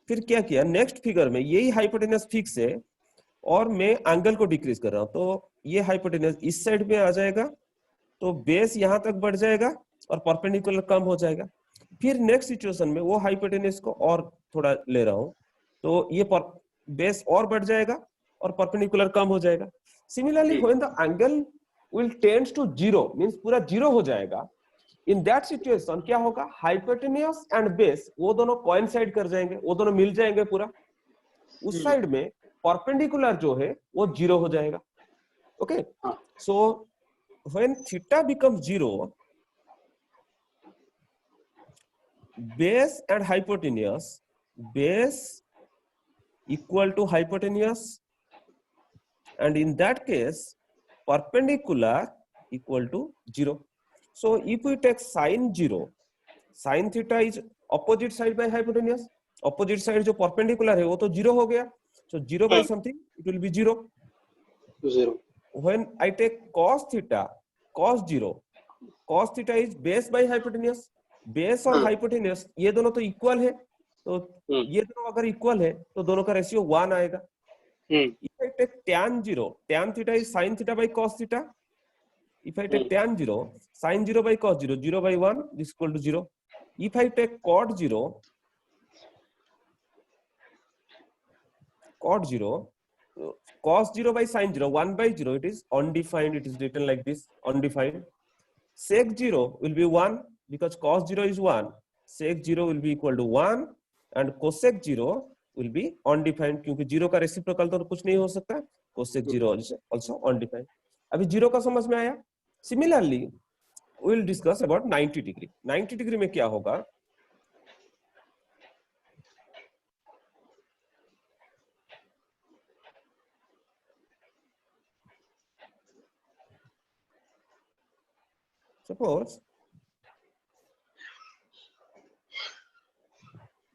फिर क्या किया नेक्स्ट फिगर में यही हाइपोटेनस फिक्स है और मैं एंगल को डिक्रीज कर रहा हूं तो ये हाइपोटेनस इस साइड में आ जाएगा तो बेस यहां तक बढ़ जाएगा और परपेंडिकुलर कम हो जाएगा फिर नेक्स्ट सिचुएशन में वो हाइपोटेनस को और थोड़ा ले रहा हूं तो ये बेस और बढ़ जाएगा और परपेंडिकुलर कम हो जाएगा similarly when the angle will tends to 0 means पूरा 0 हो जाएगा इन दैट सिचुएशन क्या होगा हाइपोटेनस एंड बेस वो दोनों कोइंसाइड कर जाएंगे वो दोनों मिल जाएंगे पूरा उस साइड में परपेंडिकुलर जो है वो 0 हो जाएगा okay so when theta becomes 0 base and hypotenuse base equal to hypotenuse and in that case perpendicular equal to 0. So if we take sin 0, sin theta is opposite side by hypotenuse. Opposite side जो perpendicular है वो तो 0 हो गया. So 0 by something, it will be 0. 0. When I take cos theta, cos 0, cos theta is base by hypotenuse. Base और hypotenuse ये दोनों तो equal है. तो ये दोनों अगर equal है तो दोनों का रेशियो 1 आएगा. If I take tan 0, tan theta is sin theta by cos theta. If I take tan 0, sin 0 by cos 0, 0 by 1 is equal to 0. If I take cot 0, cos 0 by sin 0, 1 by 0, it is undefined. It is written like this, undefined. Sec 0 will be 1 because cos 0 is 1. Sec 0 will be equal to 1 and cosec 0 will be undefined क्योंकि 0 का reciprocal तो कुछ नहीं हो सकता. Cosec 0 also undefined. अभी 0 का समझ में आया. Similarly, we will discuss about 90 degree. 90 degree में क्या होगा? Suppose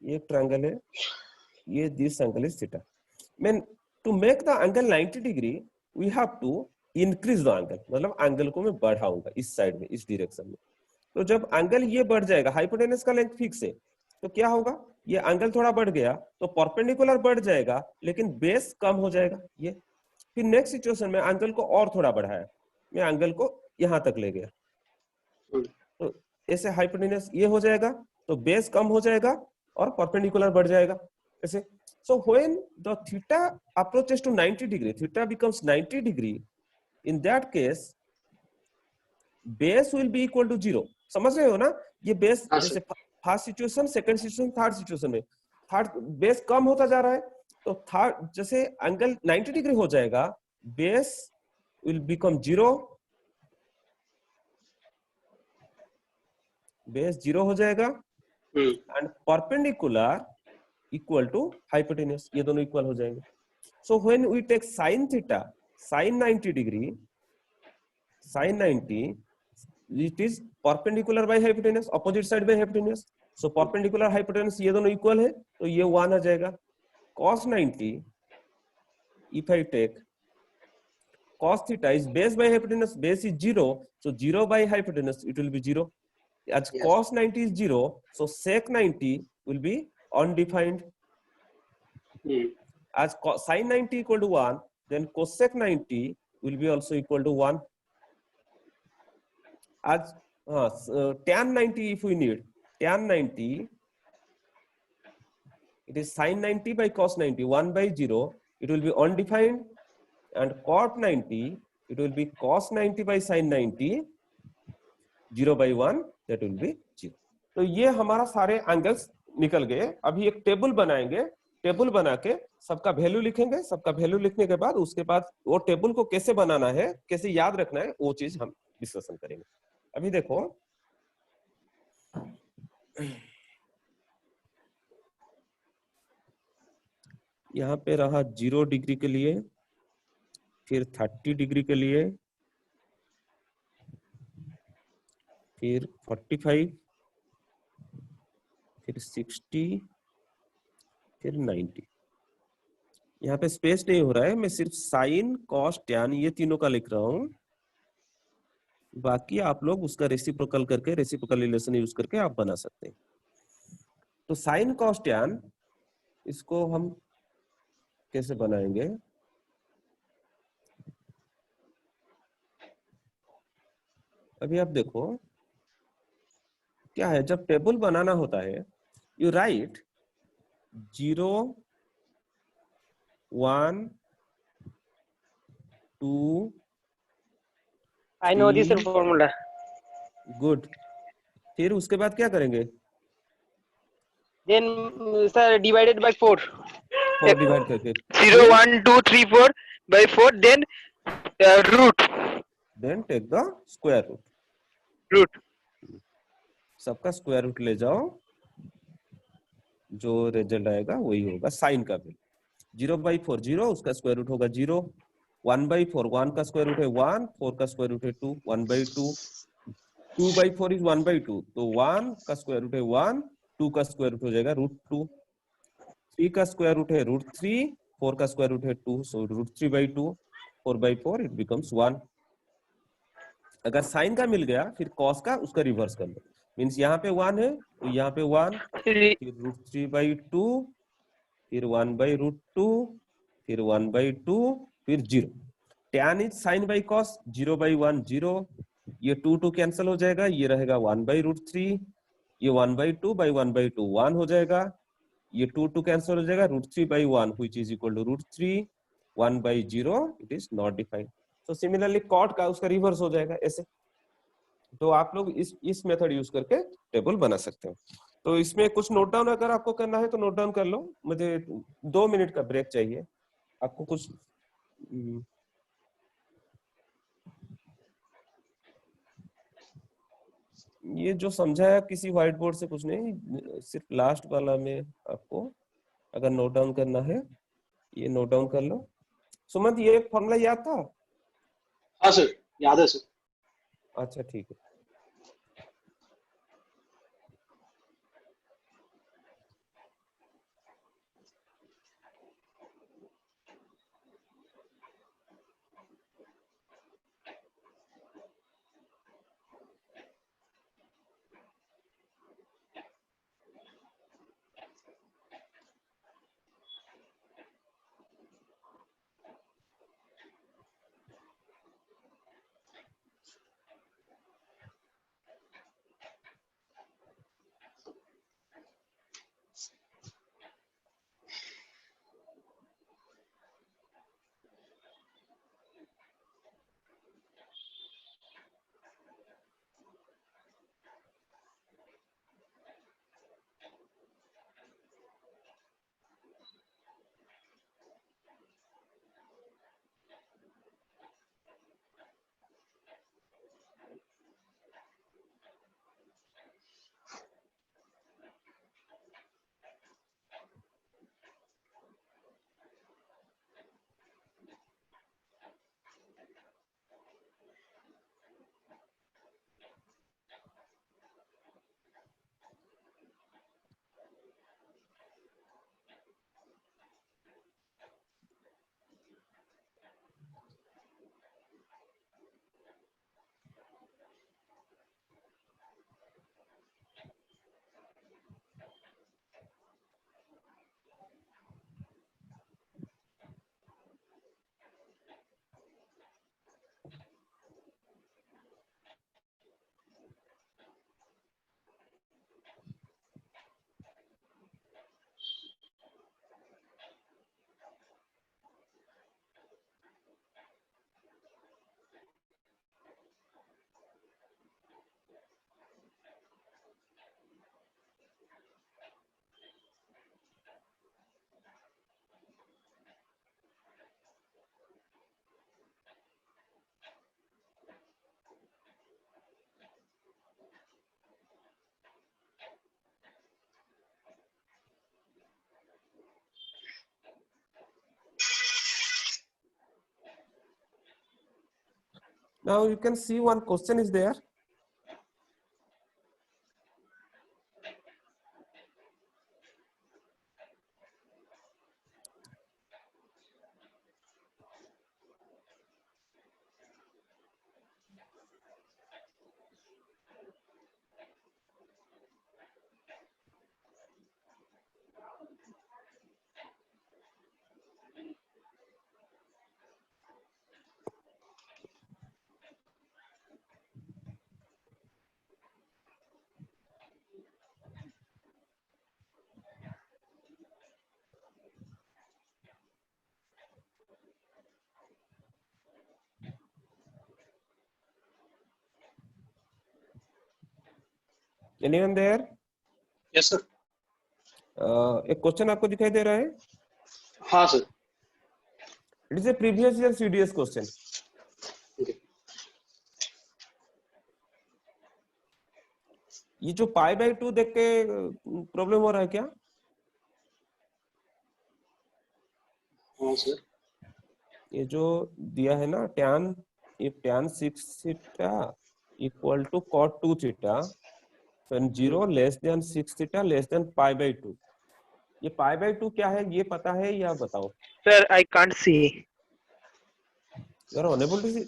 ये ट्रायंगल है, ये this angle is theta. When to make the angle 90 degree, we have to increase the angle. मतलब एंगल को मैं बढ़ाऊंगा इस साइड में, इस डायरेक्शन में. तो जब एंगल ये बढ़ जाएगा, हाइपोटेनस का लेंथ फिक्स है, तो क्या होगा? ये एंगल थोड़ा बढ़ गया तो परपेंडिकुलर बढ़ जाएगा लेकिन बेस कम हो जाएगा. ये फिर नेक्स्ट सिचुएशन में एंगल को और थोड़ा बढ़ाया, मैं एंगल को यहां तक ले गया, तो ऐसे हाइपोटेनस ये हो जाएगा तो बेस कम हो जाएगा और परपेंडिकुलर बढ़ जाएगा ऐसे. So when the theta approaches to 90 degree, theta becomes 90 degree. In that case, base will be equal to 0. समझ रहे हो ना? ये बेस जैसे first situation, second situation, third situation में थर्ड बेस कम होता जा रहा है, तो थर्ड जैसे एंगल 90 डिग्री हो जाएगा, बेस will become 0. बेस 0 हो जाएगा and perpendicular equal to hypotenuse. ये दोनों इक्वल हो जाएंगे. So when we take sin theta, sin 90 degree, sin 90, it is perpendicular by hypotenuse, opposite side by hypotenuse. So perpendicular hypotenuse ये दोनों equal है तो ये 1 आ जाएगा. Cos 90, if I take cos theta is base by hypotenuse, base is 0, so 0 by hypotenuse it will be 0. As Yes. cos 90 is 0, so sec 90 will be undefined. As sin 90 equal to 1, then cosec 90 will be also equal to 1. As tan 90, if we need tan 90, it is sin 90 by cos 90, 1 by 0, it will be undefined, and cot 90, it will be cos 90 by sin 90, 0 by 1, that will be 0. तो ये हमारा सारे angles निकल गए. अभी एक table बनाएंगे, table बना के सबका वैल्यू लिखेंगे. सबका वैल्यू लिखने के बाद उसके बाद वो टेबल को कैसे बनाना है, कैसे याद रखना है, वो चीज हम डिस्कशन करेंगे. अभी देखो, यहाँ पे रहा 0 डिग्री के लिए, फिर 30 डिग्री के लिए, फिर 45, फिर 60, फिर 90. यहाँ पे स्पेस नहीं हो रहा है, मैं सिर्फ साइन, कॉस, टैन ये तीनों का लिख रहा हूं. बाकी आप लोग उसका रेसिप्रोकल करके, रेसिप्रोकल रिलेशन यूज करके आप बना सकते हैं. तो साइन, कॉस, टैन इसको हम कैसे बनाएंगे? अभी आप देखो क्या है, जब टेबल बनाना होता है, you right 0, 1, 2. I know this formula. Good. फिर उसके बाद क्या करेंगे? Then sir divided by 4. 4 divide करके 0, 1, 2, 3, 4 by 4. Then root. Then take the square root. Root. सबका स्क्वायर रूट ले जाओ, जो रिजल्ट आएगा वही होगा साइन का भी. 0 by 4 0, उसका स्क्वायर रूट होगा 0. 1/4, 1 का स्क्वायर रूट है 1, 4 का स्क्वायर रूट है 2, 1/2, 2/4 इज 1/2, तो 1 का स्क्वायर रूट है 1, 2 का स्क्वायर रूट हो जाएगा √2, 3 का स्क्वायर रूट है √3, 4 का स्क्वायर रूट है 2, सो √3/2, 4/4 इट बिकम्स 1। अगर साइन का मिल गया फिर कॉस का उसका रिवर्स कर लो, मींस यहाँ पे 1 है तो यहाँ पे 1, फिर √3/2, फिर 1/√2, फिर 1/2, फिर 0। tan is sine by cos, 0/1 0, ये 2 कैंसिल हो जाएगा, ये रहेगा 1/√3, ये 1/2/1/2 1 हो जाएगा, ये 2 कैंसिल हो जाएगा, √3/1 which is equal to √3, 1/0 it is not defined. तो सिमिलरली कॉट का उसका रिवर्स हो जाएगा ऐसे। तो आप लोग इस मेथड यूज करके टेबल बना सकते हो। तो इसमें कुछ नोट डाउन अगर आपको करना है तो नोट डाउन कर लो, मुझे 2 मिनट का ब्रेक चाहिए। आपको कुछ ये जो समझाया किसी व्हाइट बोर्ड से कुछ नहीं, सिर्फ लास्ट वाला में आपको अगर नोट डाउन करना है ये नोट डाउन कर लो। सुमंत ये फॉर्मूला याद था? हाँ सर, याद है सर। अच्छा ठीक है। Now you can see one question is there. Anyone there? Yes sir. एक क्वेश्चन आपको दिखाई दे रहा है? हाँ sir. It is A previous year CDS question. Okay. ये जो π/2 देख के प्रॉब्लम हो रहा है क्या? हाँ सर। ये जो दिया है ना tan, if tan 6 theta equal to cot 2 theta when 0 less than 6 theta less than pi by 2, ये pi by 2 क्या है ये पता है या बताओ? Sir, I can't see. You are unable to see.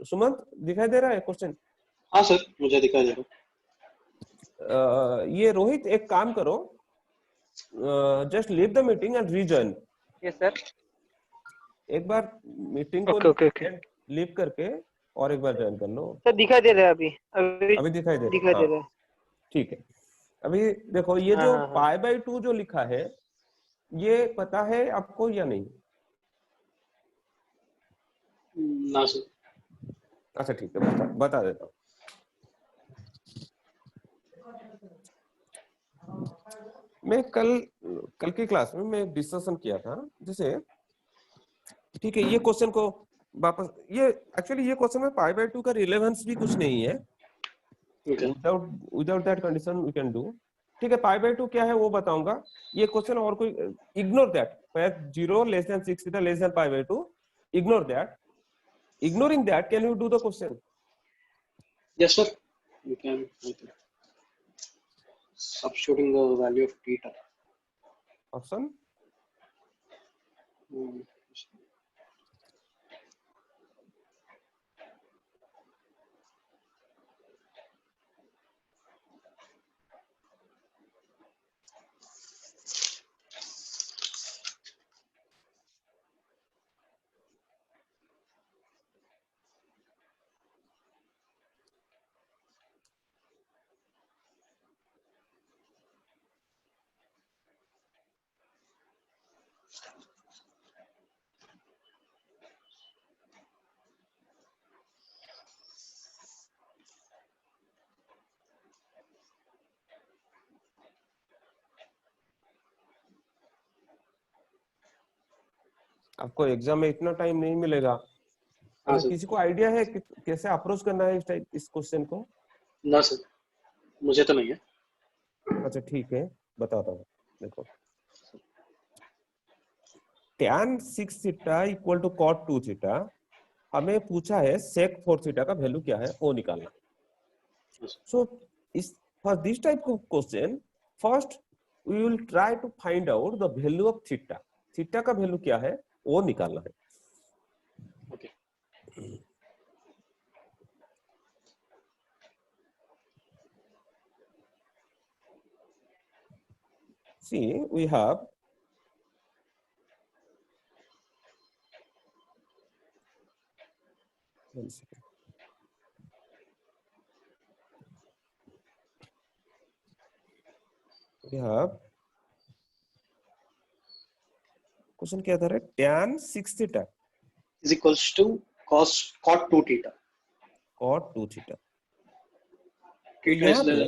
Sumant दिखाई दे रहा है क्वेश्चन? हाँ सर, मुझे दिखाई दे रहा है। ये रोहित एक काम करो, just leave the meeting and rejoin. Yes sir. एक बार मीटिंग को Okay. लीव करके और एक बार ज्वाइन कर लो। सर दिखाई दे रहा है अभी अभी दिखाई दे दिखाई दे रहा है। ठीक है। अभी देखो ये जो हाँ। पाई बाई 2 जो लिखा है ये पता है आपको या नहीं? ना सर। अच्छा ठीक है, बता देता हूँ। मैं कल की क्लास में मैं डिस्कशन किया था, जैसे ठीक है ये क्वेश्चन को वापस, ये एक्चुअली ये क्वेश्चन में पाई बाई 2 का रिलेवेंस भी कुछ नहीं है, without that condition we can do. ठीक है, पाई बाई 2 क्या है वो बताऊंगा। ये क्वेश्चन और कोई ignore that, 0 less than 6 theta less than pi by 2, ignore that. Ignoring that, can you do the question? Yes sir, you can. Substituting the value of theta. Option? आपको exam में इतना टाइम नहीं मिलेगा। हाँ तो किसी को आइडिया है कि कैसे अप्रोच करना है इस क्वेश्चन को? ना सर, मुझे तो नहीं है। अच्छा ठीक है, बताता हूँ। देखो tan 6 theta equal to cot 2 theta, हमें पूछा है sec 4 थीटा का वैल्यू क्या है वो निकालना। सो इस for this type of question first we will try to find out the value of theta. Theta का वैल्यू क्या है वो निकालना है। Okay. See, we have one second. We have question क्या था रे? tan 6 theta is equals to cot 2 theta. cot 2 theta. तो Theta यहाँ is पे the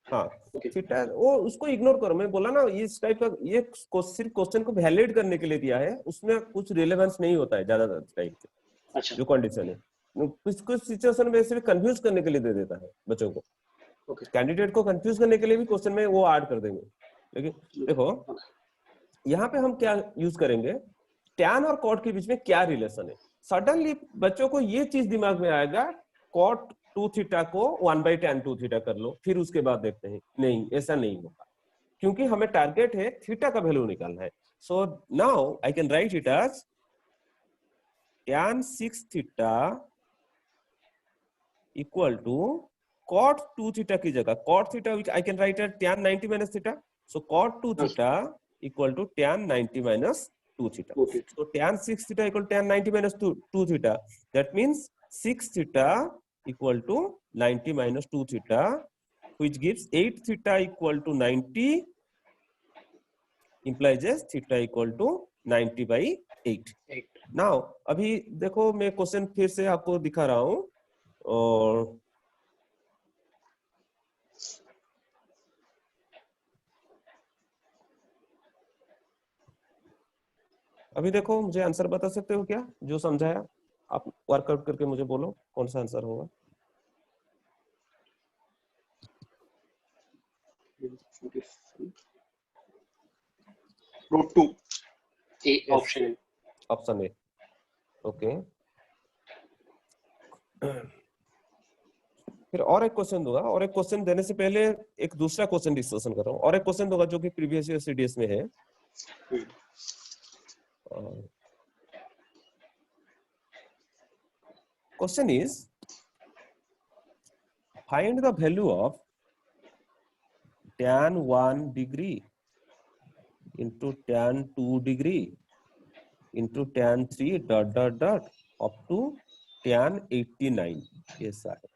हाँ okay. थीटा वो उसको इग्नोर करो। मैं बोला ना इस टाइप का ये सिर्फ क्वेश्चन को वैलिडेट करने के लिए दिया है, उसमें कुछ रिलेवेंस नहीं होता है ज्यादा टाइप के। अच्छा। जो कंडीशन है कुछ सिचुएशन में सिर्फ कंफ्यूज करने के लिए दे देता है बच्चों को। Okay. कैंडिडेट को कंफ्यूज करने के लिए भी क्वेश्चन में वो ऐड कर देंगे। लेकिन देखो यहाँ पे हम क्या यूज करेंगे, टैन और कॉट के बीच में क्या रिलेशन है। सडनली बच्चों को ये चीज दिमाग में आएगा, कॉट 2 थीटा को 1/tan 2 थीटा कर लो, फिर उसके बाद देखते हैं। नहीं, ऐसा नहीं होगा, क्योंकि हमें टारगेट है थीटा का वैल्यू निकालना है। So now I can write it as tan 6 theta equal to cot 2 theta की जगह cot theta I can write at tan 90 minus theta. So cot 2 theta equal to tan 90 minus 2 theta. Okay. So tan 6 theta equal to tan 90 minus 2 theta. That means 6 theta equal to 90 minus 2 theta, which gives 8 theta equal to 90, implies as theta equal to 90/8. Now अभी देखो मैं question फिर से आपको दिखा रहा हूं, और अभी देखो मुझे आंसर बता सकते हो क्या? जो समझाया आप वर्कआउट करके मुझे बोलो कौन सा आंसर होगा। Root 2 A Yes. option. Option A. Okay, फिर और एक क्वेश्चन दूंगा, और एक क्वेश्चन देने से पहले एक दूसरा क्वेश्चन डिस्कशन कर रहा हूँ, और एक क्वेश्चन दूंगा जो कि प्रीवियस ईयर सीडीएस में है। Question is find the value of tan 1 degree into tan 2 degree into tan 3 dot dot dot up to tan 89 ऐसा है।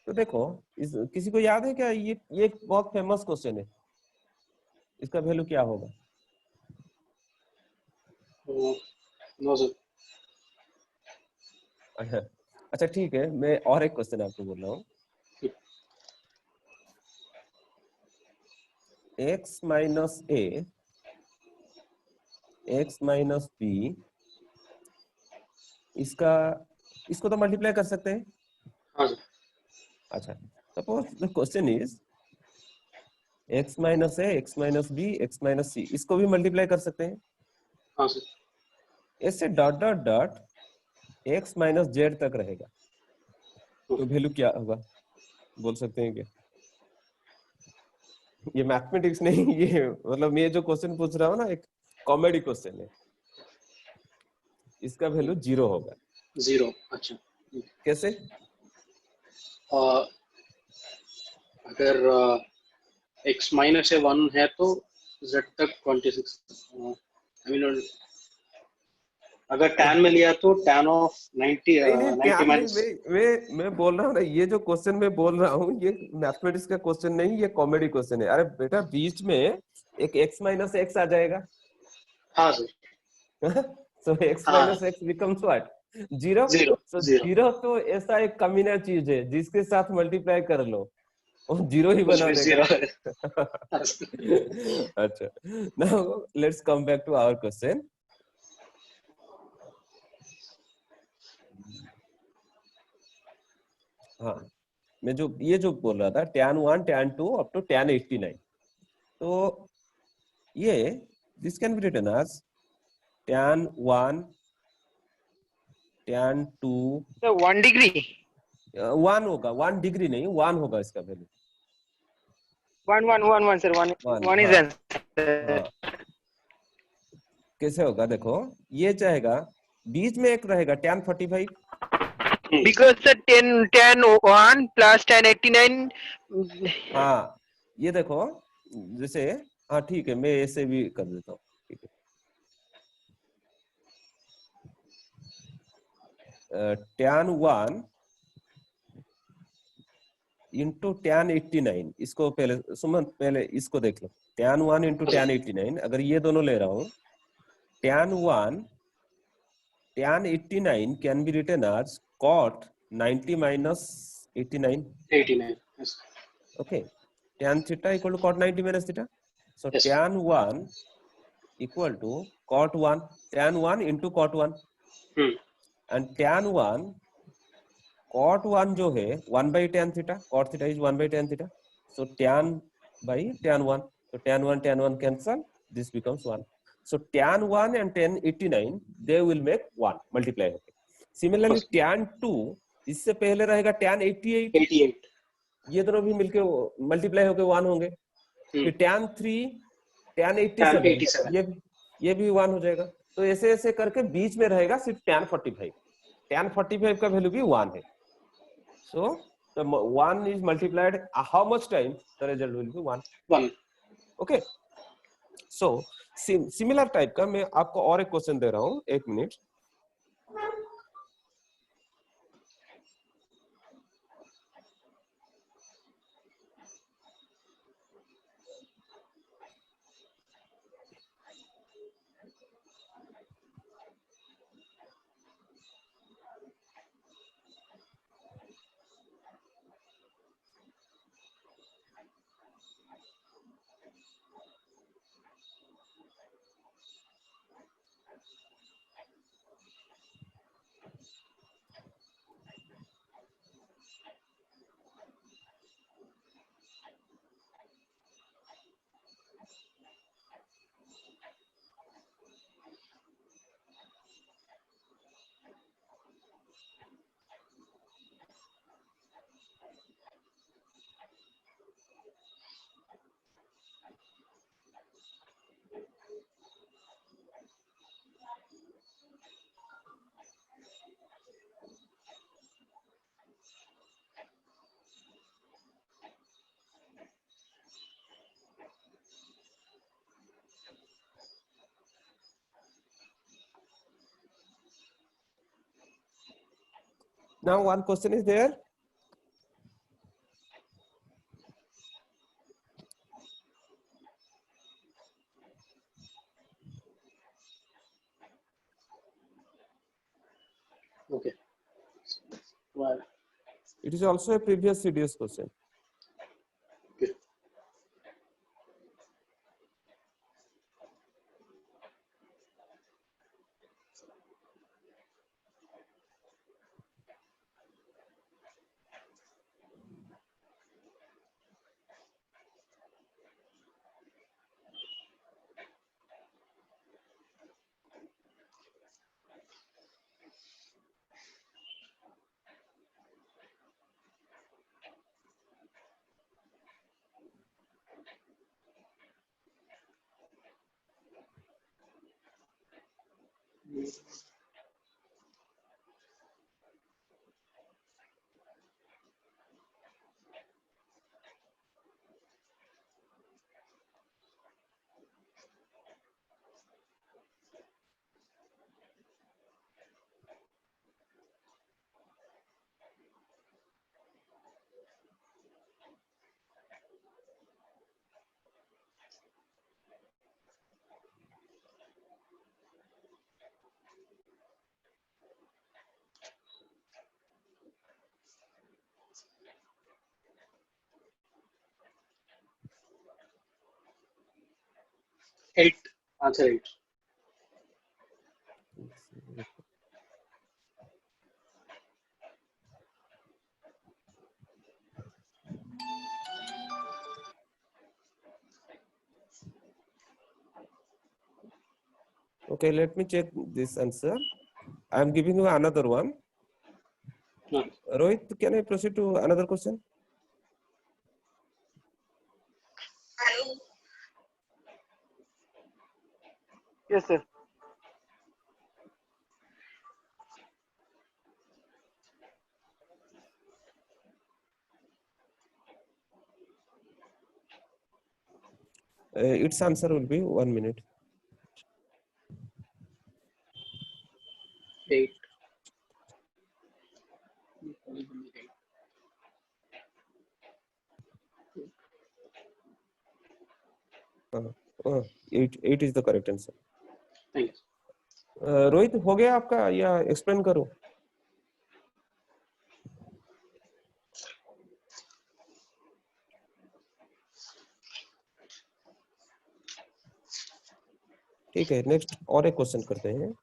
तो देखो, किसी को याद है क्या, ये एक बहुत फेमस क्वेश्चन है, इसका वैल्यू क्या होगा? No sir. अच्छा ठीक है, मैं और एक क्वेश्चन आपको बोल रहा हूँ। x minus a x minus b, इसको तो मल्टीप्लाई कर सकते हैं। हाँ सर। अच्छा, suppose the question is x minus a x minus b x minus c, इसको भी मल्टीप्लाई कर सकते हैं। हाँ सर। ऐसे dot dot dot x minus z तक रहेगा, तो वैल्यू क्या होगा बोल सकते हैं क्या? ये मैथमेटिक्स नहीं, ये मतलब मैं जो क्वेश्चन पूछ रहा हूँ ना, एक कॉमेडी क्वेश्चन है, इसका वैल्यू 0 होगा। 0। अच्छा। कैसे? अगर x माइनस से 1 है तो z तक 26। आई मीन अगर tan में लिया तो tan ऑफ 90 नहीं नहीं 90 ध्यान नहीं, माइनस। मैं बोल रहा हूँ ना, ये जो क्वेश्चन मैं बोल रहा हूँ ये मैथमेटिक्स का क्वेश्चन नहीं, ये कॉमेडी क्वेश्चन है। अरे बेटा, बीच में एक x माइनस एक्स आ जाएगा। हाँ सर। सो x हाँ। Minus x becomes what? 0। 0। सो 0 0 तो ऐसा एक कमीना चीज है जिसके साथ मल्टीप्लाई कर लो वो 0 ही कुछ बना भी देगा। 0 है। अच्छा, now let's come back to our question. हाँ, मैं जो ये जो बोल रहा था tan 1 tan 2 up to tan 89, तो ये this can be written as tan 1 tan 2। So 1 degree. 1 होगा, 1 डिग्री नहीं, 1 होगा इसका वैल्यू। 1 sir. 1 1, 1 is हाँ answer. हाँ। कैसे होगा देखो, ये चाहेगा बीच में एक रहेगा tan 45। Because the 10 1 plus tan 89. हाँ, ये देखो जैसे, हाँ ठीक है, मैं ऐसे भी कर देता हूँ, ठीक है। tan 1 इंटू tan 89, इसको पहले सुमन पहले इसको देख लो। tan 1 इंटू tan 89, अगर ये दोनों ले रहा हूँ, tan 1 tan 89 can be written as cot 90 minus 89। 89। yes। Okay, tan theta equal to cot 90 minus theta. So Yes। tan 1 equal to cot 1, tan 1 into cot 1, and tan 1 cot 1 जो है 1 by tan theta, cot theta is 1 by tan theta, so tan by tan 1, so tan 1 cancel, this becomes 1. So tan 1 and tan 89 they will make 1 multiply होके। Similarly tan 2 इससे पहले रहेगा tan 88, 88। ये दोनों भी मिलके मल्टीप्लाई होके 1 होंगे। फिर tan 3 tan 87, ये भी 1 हो जाएगा। तो ऐसे ऐसे करके बीच में रहेगा सिर्फ tan 45, tan 45 का वैल्यू भी 1 है। So the 1 is multiplied how much time, the result will be 1। 1। Okay, so similar type का मैं आपको और एक क्वेश्चन दे रहा हूं, एक minute. Now one question is there. Okay. Well, It is also a previous CDS question. okay. Eight. Answer 8. Okay, let me check this answer. I am giving you another one. No. Rohit, can I proceed to another question? Yes, sir. Its answer will be 1 minute. 8. Eight is the correct answer. Thank you. Rohit हो गया आपका या explain करो? ठीक है, next और एक question करते हैं.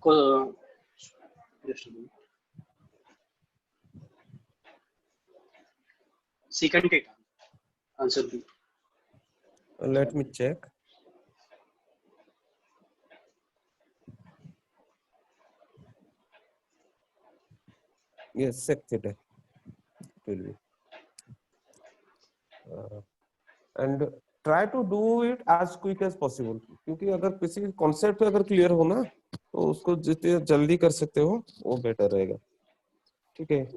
Just a minute. secant A answer B. Let me check. Yes, sec theta. It will be. And try to do it as quick as possible. क्योंकि अगर किसी कॉन्सेप्ट पे अगर क्लियर हो ना तो उसको जितने जल्दी कर सकते हो वो बेटर रहेगा. ठीक है.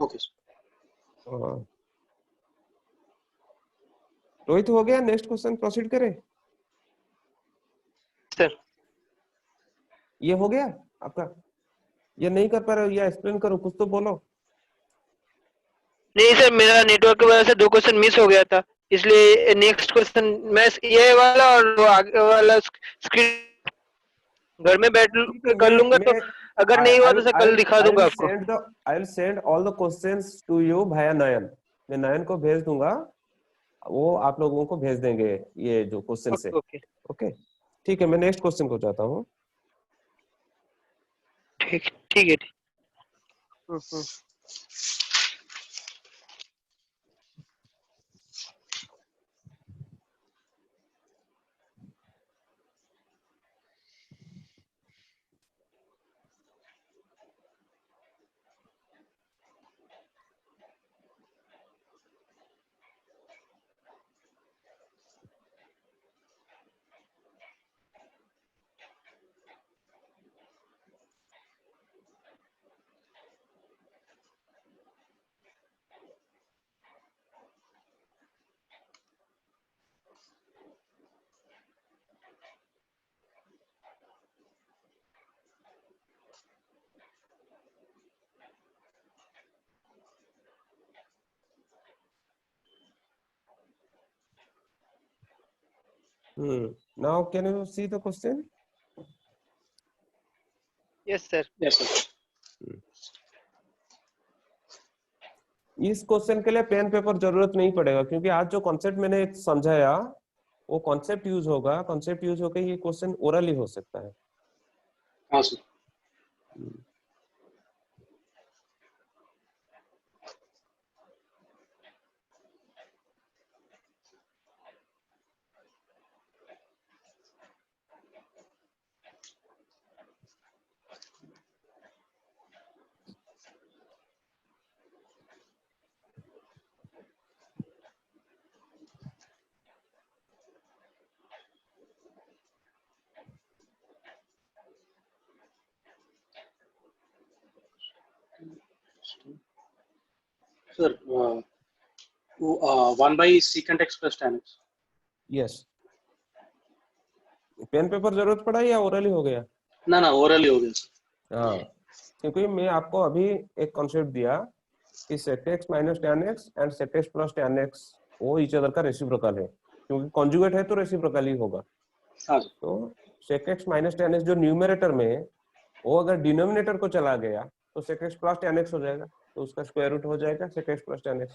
Okay, sir. हाँ. रोहित हो गया. नेक्स्ट क्वेश्चन प्रोसीड करें. सर ये हो गया आपका. ये नहीं कर पा रहे हो या एक्सप्लेन करो. कुछ तो बोलो. नहीं सर, मेरा नेटवर्क की वजह से 2 क्वेश्चन मिस हो गया था, इसलिए नेक्स्ट क्वेश्चन मैं ये वाला और वो आगे वाला स्क्रीन घर में बैठ ठीक है. कर लूंगा, तो अगर नहीं हुआ तो सर कल दिखा दूंगा आपको. I will send all the questions to you via नयन. मैं नयन को भेज दूंगा. वो आप लोगों को भेज देंगे ये जो क्वेश्चन है. Okay okay. ठीक है. मैं नेक्स्ट क्वेश्चन को जाता हूँ. ठीक ठीक है. Now can you see the question? Yes sir. Yes, sir. इस क्वेश्चन के लिए पेन पेपर जरूरत नहीं पड़ेगा क्योंकि आज जो कॉन्सेप्ट मैंने समझाया वो कॉन्सेप्ट यूज होगा. कॉन्सेप्ट यूज होकर ये क्वेश्चन ओरली हो सकता है. हाँ सर. Sir, 1 by secant x plus tan x. Yes. Pen paper जरूरत पड़ा या ओरली हो गया? ना ओरली हो गया सर. हाँ. क्योंकि मैं आपको अभी एक कॉन्सेप्ट दिया कि sec x minus tan x and sec x plus tan x वो ईच अदर का रेसिप्रोकल है. क्योंकि कॉन्जुगेट है तो रेसिप्रोकल ही होगा. हाँ सर. तो sec x minus tan x जो न्यूमरेटर में है वो अगर डिनोमिनेटर को चला गया तो sec x plus tan x हो जाएगा. तो उसका स्क्वायर रूट हो जाएगा sec x plus tan x.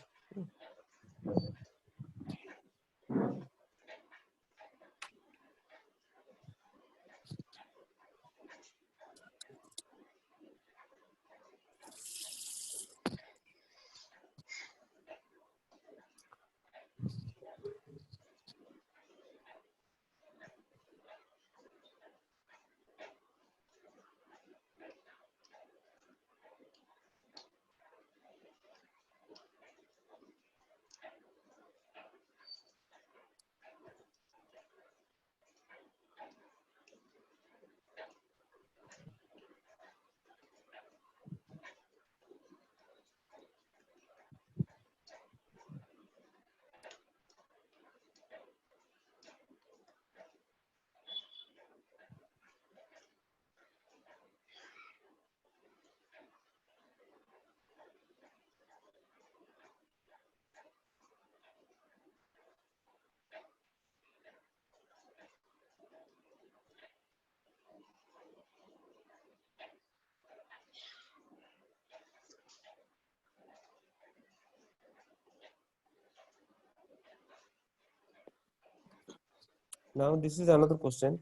Now this is another question.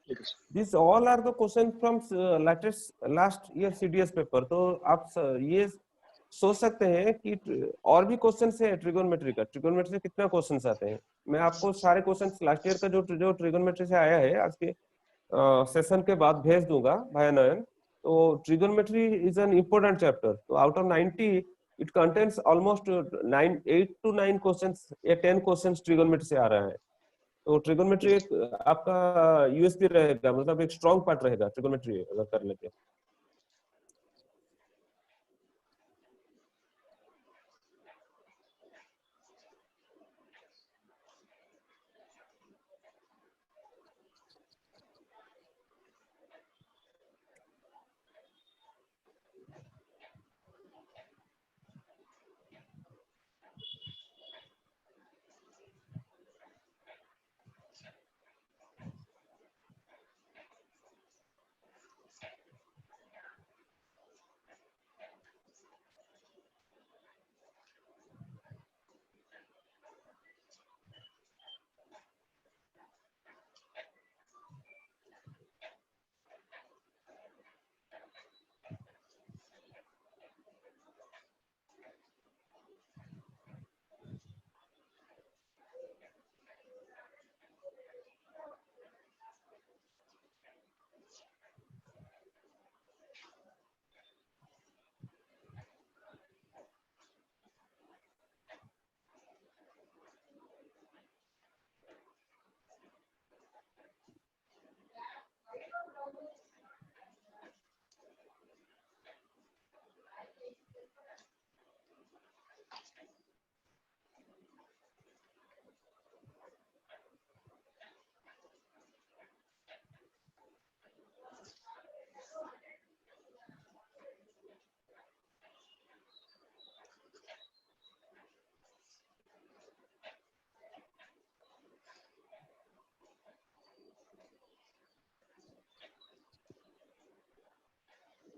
Yes. These all are the question from last year CDS paper. तो आप ये सोच सकते हैं कि और भी क्वेश्चन है ट्रिगोनोमेट्री का। ट्रिगोनोमेट्री से कितना क्वेश्चन आते हैं, मैं आपको सारे क्वेश्चन लास्ट ईयर का जो ट्रिगोनोमेट्री से आया है आज के सेशन के बाद भेज दूंगा भाई नयन। तो trigonometry is an important chapter. तो out of 90 it contains almost 8 to 9 questions या 10 क्वेश्चंस ट्रिगोनोमेट्री से आ रहा है। तो ट्रिगोनोमेट्री एक आपका यूएसपी रहेगा, मतलब एक स्ट्रॉन्ग पार्ट रहेगा ट्रिगोनोमेट्री अगर कर लेते।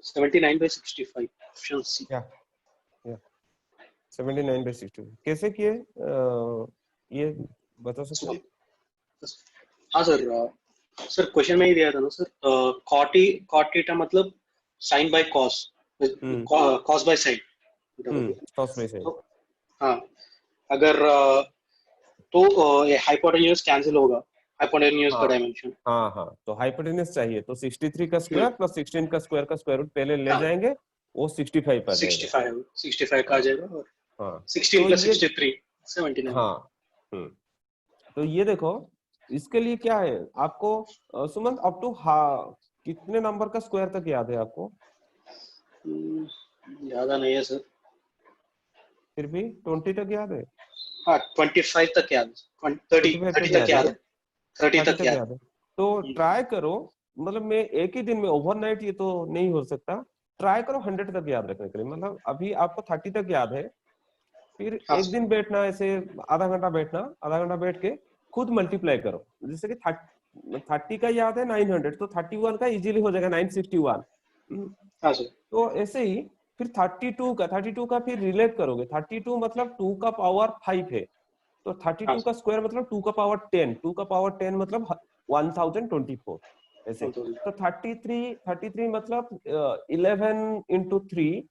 Seventy 79/65 option C. या 79/60 कैसे किए ये बता सकते हो? हाँ सर, सर क्वेश्चन में ही दिया था ना सर, कॉट थीटा मतलब sine by cos, cos by sine. Cos by sine. हाँ, अगर तो ये हाइपोटेन्यूज कैंसिल होगा, हाइपोटेन्यूज का डायमेंशन। हाँ तो हाइपोटेन्यूज चाहिए तो 63 का स्क्वायर प्लस 16 का स्क्वायर का स्क्वायर रूट पहले ले जाएंगे, वो 65 आ जाएगा। 65 का आ जाएगा और हाँ 16 प्लस 63 79। हाँ तो ये देखो इसके लिए क्या है आपको सुमन अप टू कितने नंबर का स्क्वायर तक याद है आपको? ज्यादा नहीं है सर, फिर भी 20 तक याद है? हाँ 25 तक याद है, 30 तक याद है, 30 तक याद है। तो ट्राई करो, मतलब मैं एक ही दिन में ओवरनाइट ये तो नहीं हो सकता, ट्राई करो 100 तक याद रखने के लिए। मतलब अभी आपको 30 तक याद है, फिर एक दिन बैठना, ऐसे आधा घंटा बैठना, आधा घंटा बैठ के खुद मल्टीप्लाई करो। जैसे कि 30 का याद है 900, तो 31 का इजीली हो जाएगा 961। हाँ सर। तो ऐसे ही फिर 32 का फिर रिलेट करोगे। 32 मतलब 2 का पावर 5 है, तो 32 का स्क्वायर मतलब 2 का पावर 10, 2 का पावर 10 मतलब 1024 ऐसे। तो 33 मतलब 11 into 3,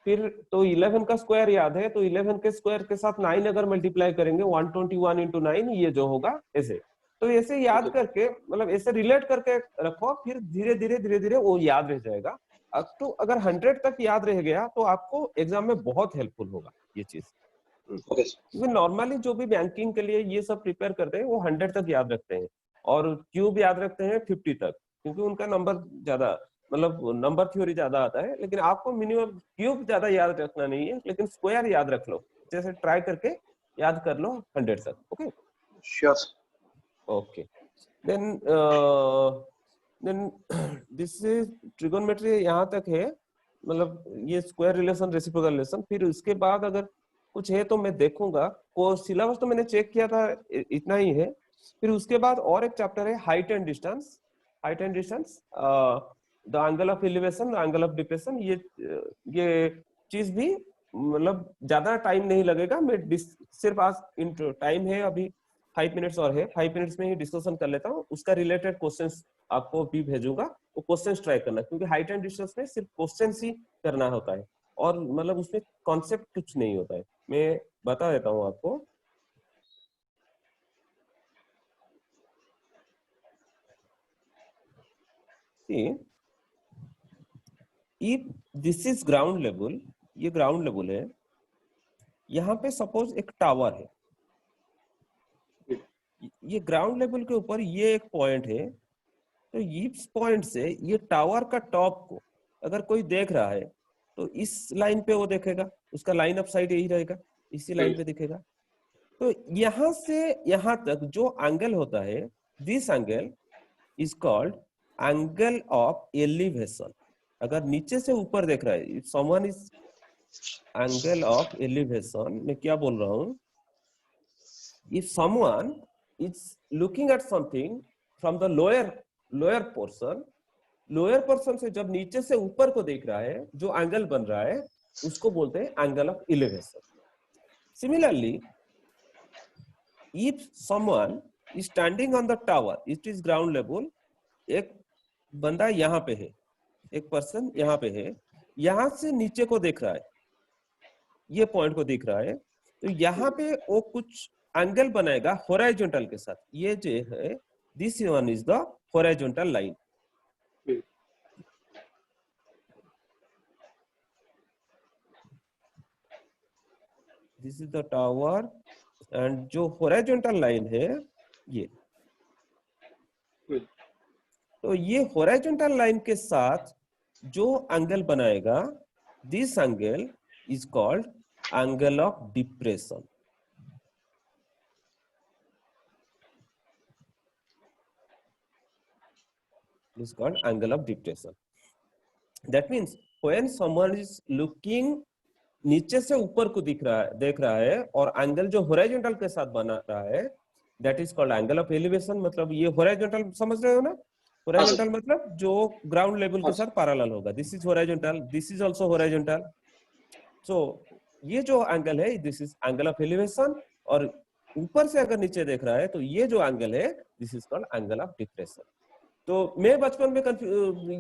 फिर तो 11 का स्क्वायर याद है, तो 11 के स्क्वायर के साथ 9 अगर मल्टीप्लाई करेंगे 121 into 9 ये जो होगा ऐसे। तो ऐसे याद करके, मतलब ऐसे रिलेट करके रखो, फिर धीरे धीरे वो याद रह जाएगा। तो अगर 100 तक याद रह गया तो आपको एग्जाम में बहुत हेल्पफुल होगा ये चीज। क्योंकि नॉर्मली जो भी बैंकिंग के लिए ये सब प्रिपेयर करते हैं वो 100 तक याद रखते हैं, और क्यूब याद रखते हैं 50 तक, क्योंकि उनका नंबर ज्यादा, मतलब नंबर थ्योरी ज्यादा आता है। लेकिन आपको मिनिमम क्यूब ज्यादा याद रखना नहीं है, लेकिन स्क्वायर याद रख लो, जैसे ट्राई करके याद कर लो 100 तक। Okay sure. Okay then this is trigonometry, यहाँ तक है, मतलब ये स्क्वायर रिलेशन, रेसिप्रोकल रिलेशन। फिर उसके बाद अगर कुछ है तो मैं देखूंगा, को सिलेबस तो मैंने चेक किया था, इतना ही है। फिर उसके बाद और एक चैप्टर है height and distance. Height and distance, the angle of elevation, the angle of depression, ये चीज भी मतलब ज्यादा टाइम नहीं लगेगा। मैं सिर्फ आज टाइम है अभी 5 मिनट्स और है, 5 मिनट्स में ही डिस्कशन कर लेता हूँ। उसका रिलेटेड क्वेश्चंस आपको भी भेजूंगा, वो क्वेश्चंस ट्राई करना, क्योंकि हाइट एंड डिस्टेंस में सिर्फ क्वेश्चंस ही करना होता है। और मतलब उसमें कॉन्सेप्ट कुछ नहीं होता है। मैं बता देता हूँ आपको। See, if this is ground level, ये ग्राउंड लेवल है, यहाँ पे सपोज एक टावर है, ये ग्राउंड लेवल के ऊपर ये एक पॉइंट है, तो इस पॉइंट से ये टावर का टॉप को अगर कोई देख रहा है तो इस लाइन पे वो देखेगा, उसका लाइन ऑफ साइट यही रहेगा, इसी लाइन पे दिखेगा। तो यहां से यहां तक जो एंगल होता है, this angle is called angle of elevation. अगर नीचे से ऊपर देख रहा है, someone is angle of elevation, मैं क्या बोल रहा हूं, if someone is looking at something from the lower portion से जब नीचे से ऊपर को देख रहा है, जो एंगल बन रहा है उसको बोलते हैं angle of elevation. Similarly if someone is standing on the tower, it is ground level, एक बंदा यहाँ पे है, एक पर्सन यहाँ पे है, यहाँ से नीचे को देख रहा है, ये पॉइंट को दिख रहा है, तो यहाँ पे वो कुछ एंगल बनाएगा हॉरिजॉन्टल के साथ। ये जो है, this one is the horizontal line. This is the tower and जो हॉरिजॉन्टल लाइन है ये, तो ये हॉरिजॉन्टल लाइन के साथ जो एंगल बनाएगा, this angle is called angle of depression. is called angle of depression. That means when someone is looking, नीचे से ऊपर को देख रहा है और एंगल जो हॉरिजॉन्टल के साथ बना रहा है, that is called angle of elevation। मतलब ये हॉरिजॉन्टल समझ रहे हो ना? हॉरिजॉन्टल मतलब जो ग्राउंड लेवल के साथ पैरेलल होगा। This is horizontal, this is also horizontal. So ये जो एंगल है, this is angle of elevation, और ऊपर से अगर नीचे देख रहा है तो ये जो एंगल है, this is called angle of depression. तो मैं बचपन में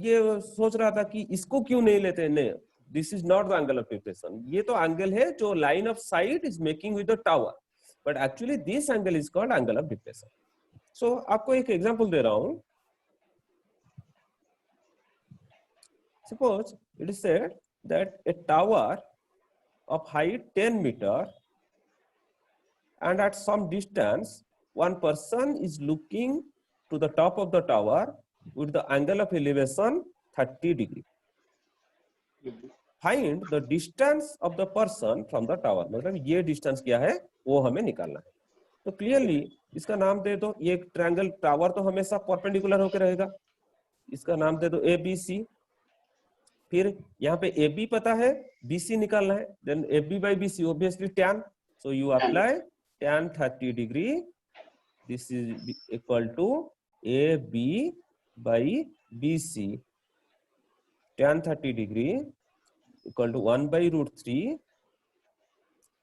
ये सोच रहा था कि इसको क्यों नहीं लेते, नहीं, this is not the angle of depression, ये तो एंगल है जो line of sight is making with the tower, but actually this angle is called angle of depression. So आपको एक एग्जांपल दे रहा हूं। Suppose it is said that a tower of height 10 meter and at some distance one person is looking to the top of the tower with the angle of elevation 30 degree. Find the distance of the person from the tower। मतलब ये distance क्या है वो हमें निकालना है। तो clearly इसका नाम दे दो, ये ट्रायंगल टावर तो हमेशा परपेंडिकुलर होकर रहेगा, इसका नाम दे दो ABC। फिर यहाँ पे AB पता है, BC निकालना है, then AB by BC obviously tan, so you apply tan 30 degree, this is equal to AB by BC, tan 30 degree equal to 1 by root 3,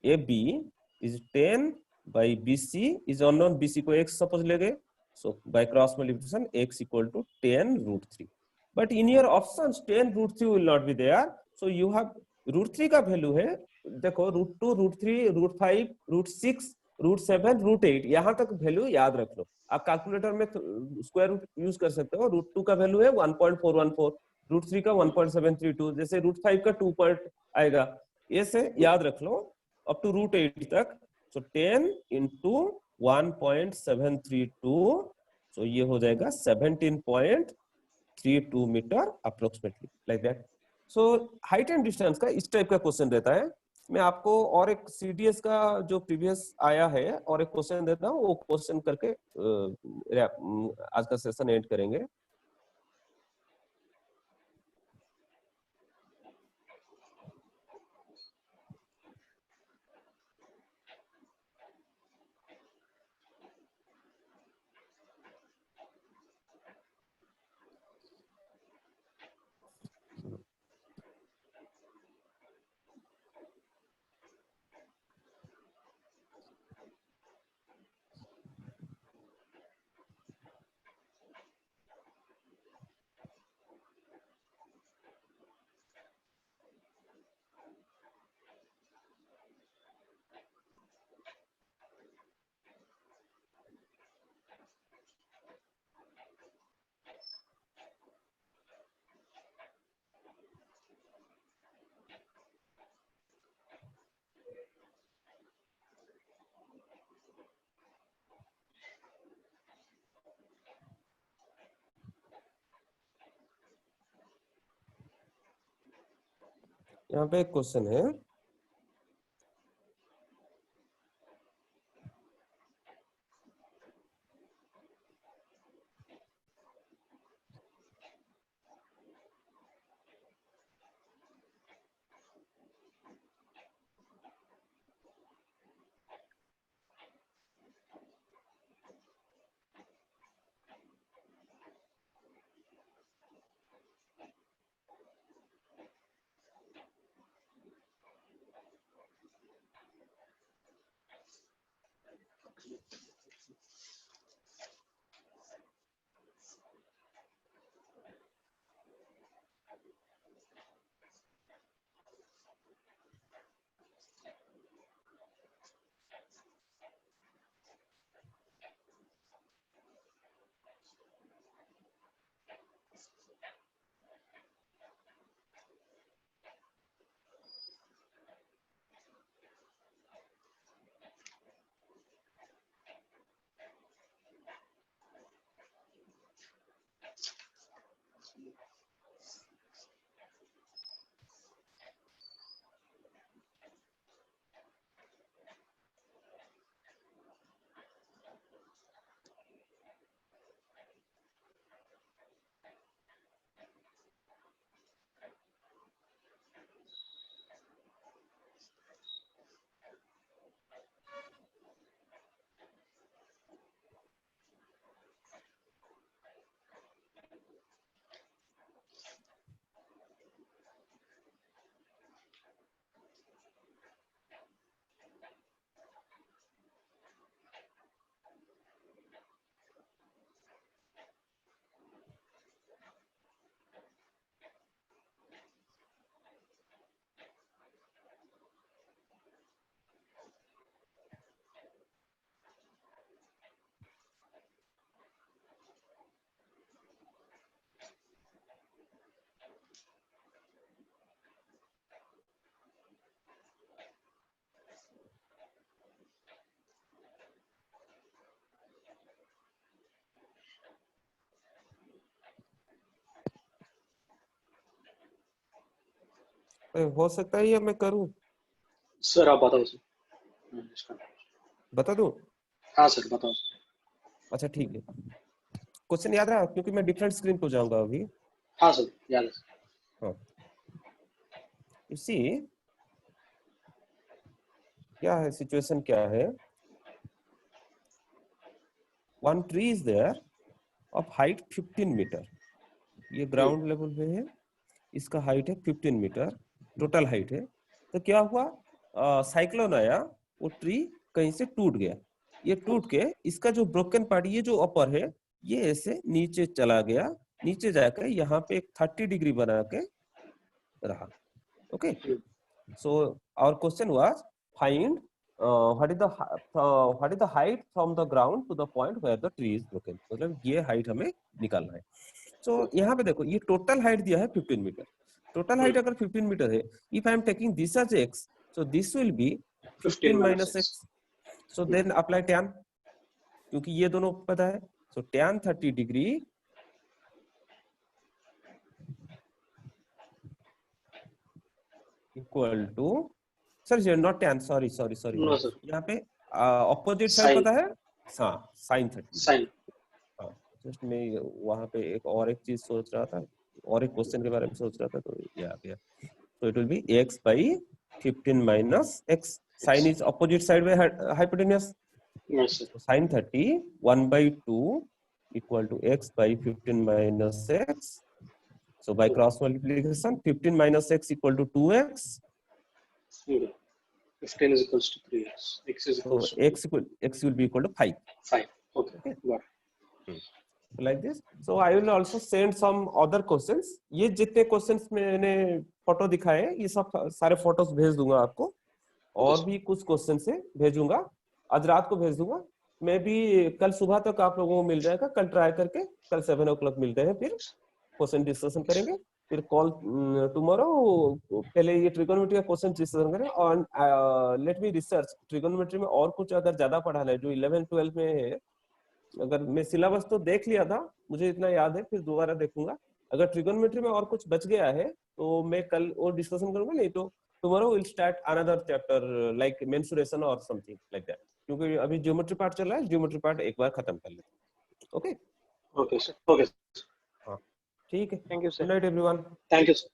AB is 10 by BC is unknown, BC को x suppose ले गए, so by cross multiplication x equal to 10 root 3। But in your options 10 root 3 will not be there, so you have root 3 का value है, देखो root 2 root 3 root 5 root 6 root 7 root 8, यहाँ तक value याद रख लो। आप कैलकुलेटर में स्क्वायर रूट यूज कर सकते हो। root 2 का वैल्यू है 1.414, root 3 का 1.732, जैसे root 5 का 2 पॉइंट आएगा, ये से याद रख लो अप टू root 8 तक। so 10 into 1.732, so ये हो जाएगा 17.32 metre approximately, like that. So height and distance का इस टाइप का क्वेश्चन देता है। मैं आपको और एक CDS का जो प्रीवियस आया है और एक क्वेश्चन देता हूँ, वो क्वेश्चन करके आज का सेशन एंड करेंगे। यहाँ पे एक क्वेश्चन है, हो सकता है ये मैं करूं, सर आप बताओ सर। बता दूं? हाँ सर बताओ। अच्छा ठीक है, क्वेश्चन याद रहा क्योंकि मैं डिफरेंट स्क्रीन पे जाऊंगा अभी। हाँ सर याद है। हाँ, you see क्या है सिचुएशन, क्या है, one tree is there of height 15 metre, ये ग्राउंड लेवल पे है, इसका हाइट है 15 मीटर, टोटल हाइट है। तो क्या हुआ, साइक्लोन आया, वो ट्री कहीं से टूट गया, ये टूट के इसका जो ब्रोकन पार्ट, ये जो अपर है, ये ऐसे नीचे चला गया, नीचे जाकर यहाँ पे एक 30 डिग्री बना के रहा। Okay, so our question was find what is the height from the ground to the point where the tree is broken, मतलब ये हाइट हमें निकालना है। सो यहाँ पे देखो, ये टोटल हाइट दिया है 15 मीटर, टोटल हाइट अगर 15 मीटर है, if I am taking this as x, so this will be 15 minus x, so then apply tan, क्योंकि ये दोनों पता है, सो tan 30 degree equal to, sir not tan, sorry sorry sorry, no sir. यहाँ पे ऑपोजिट साइड पता है, हाँ sin 30, साइन। हाँ जस्ट मैं वहां पे एक चीज सोच रहा था, और एक क्वेश्चन के बारे में सोच रहा था, तो ये आ गया। So it will be x by 15 minus x. Sin is opposite side by hypotenuse. Yes sir. So sin 30 1 by 2 equal to x by 15 minus x. So by cross multiplication, 15 minus x equal to 2x. 15 is equals to 3x. X is So equals to x will be equal to 5. 5. Okay. Got it. Like this. So I will also send some other questions. ये जितने questions मैंने photo दिखाए, ये सब सारे photos भेज दूंगा आपको, और भी कुछ क्वेश्चन से भेजूंगा, आज रात को भेज दूंगा, मैं भी कल सुबह तक आप लोगों को मिल जाएगा, कल ट्राई करके कल 7 o'clock मिलते हैं, फिर क्वेश्चन डिस्कशन करेंगे, फिर कॉल टुमारो पहले ये ट्रिगोनोमेट्री का क्वेश्चन डिस्कशन करें, और लेट मी रिसर्च ट्रिगोनोमेट्री में और कुछ अगर ज्यादा पढ़ाना है जो 11-12 में है, अगर मैं सिलेबस तो देख लिया था, मुझे इतना याद है, फिर दोबारा देखूंगा, अगर ट्रिगोनोमेट्री में और कुछ बच गया है तो मैं कल और डिस्कशन करूंगा, नहीं तो tomorrow will start another chapter like mensuration और समथिंग लाइक दैट, क्योंकि अभी ज्योमेट्री पार्ट चल रहा है, ज्योमेट्री पार्ट एक बार खत्म कर लेते हैं। ओके ओके सर, ओके, हाँ ठीक है, thank you good sir, night everyone. Thank you sir,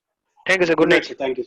thank you sir, good good night night. Sir, thank you.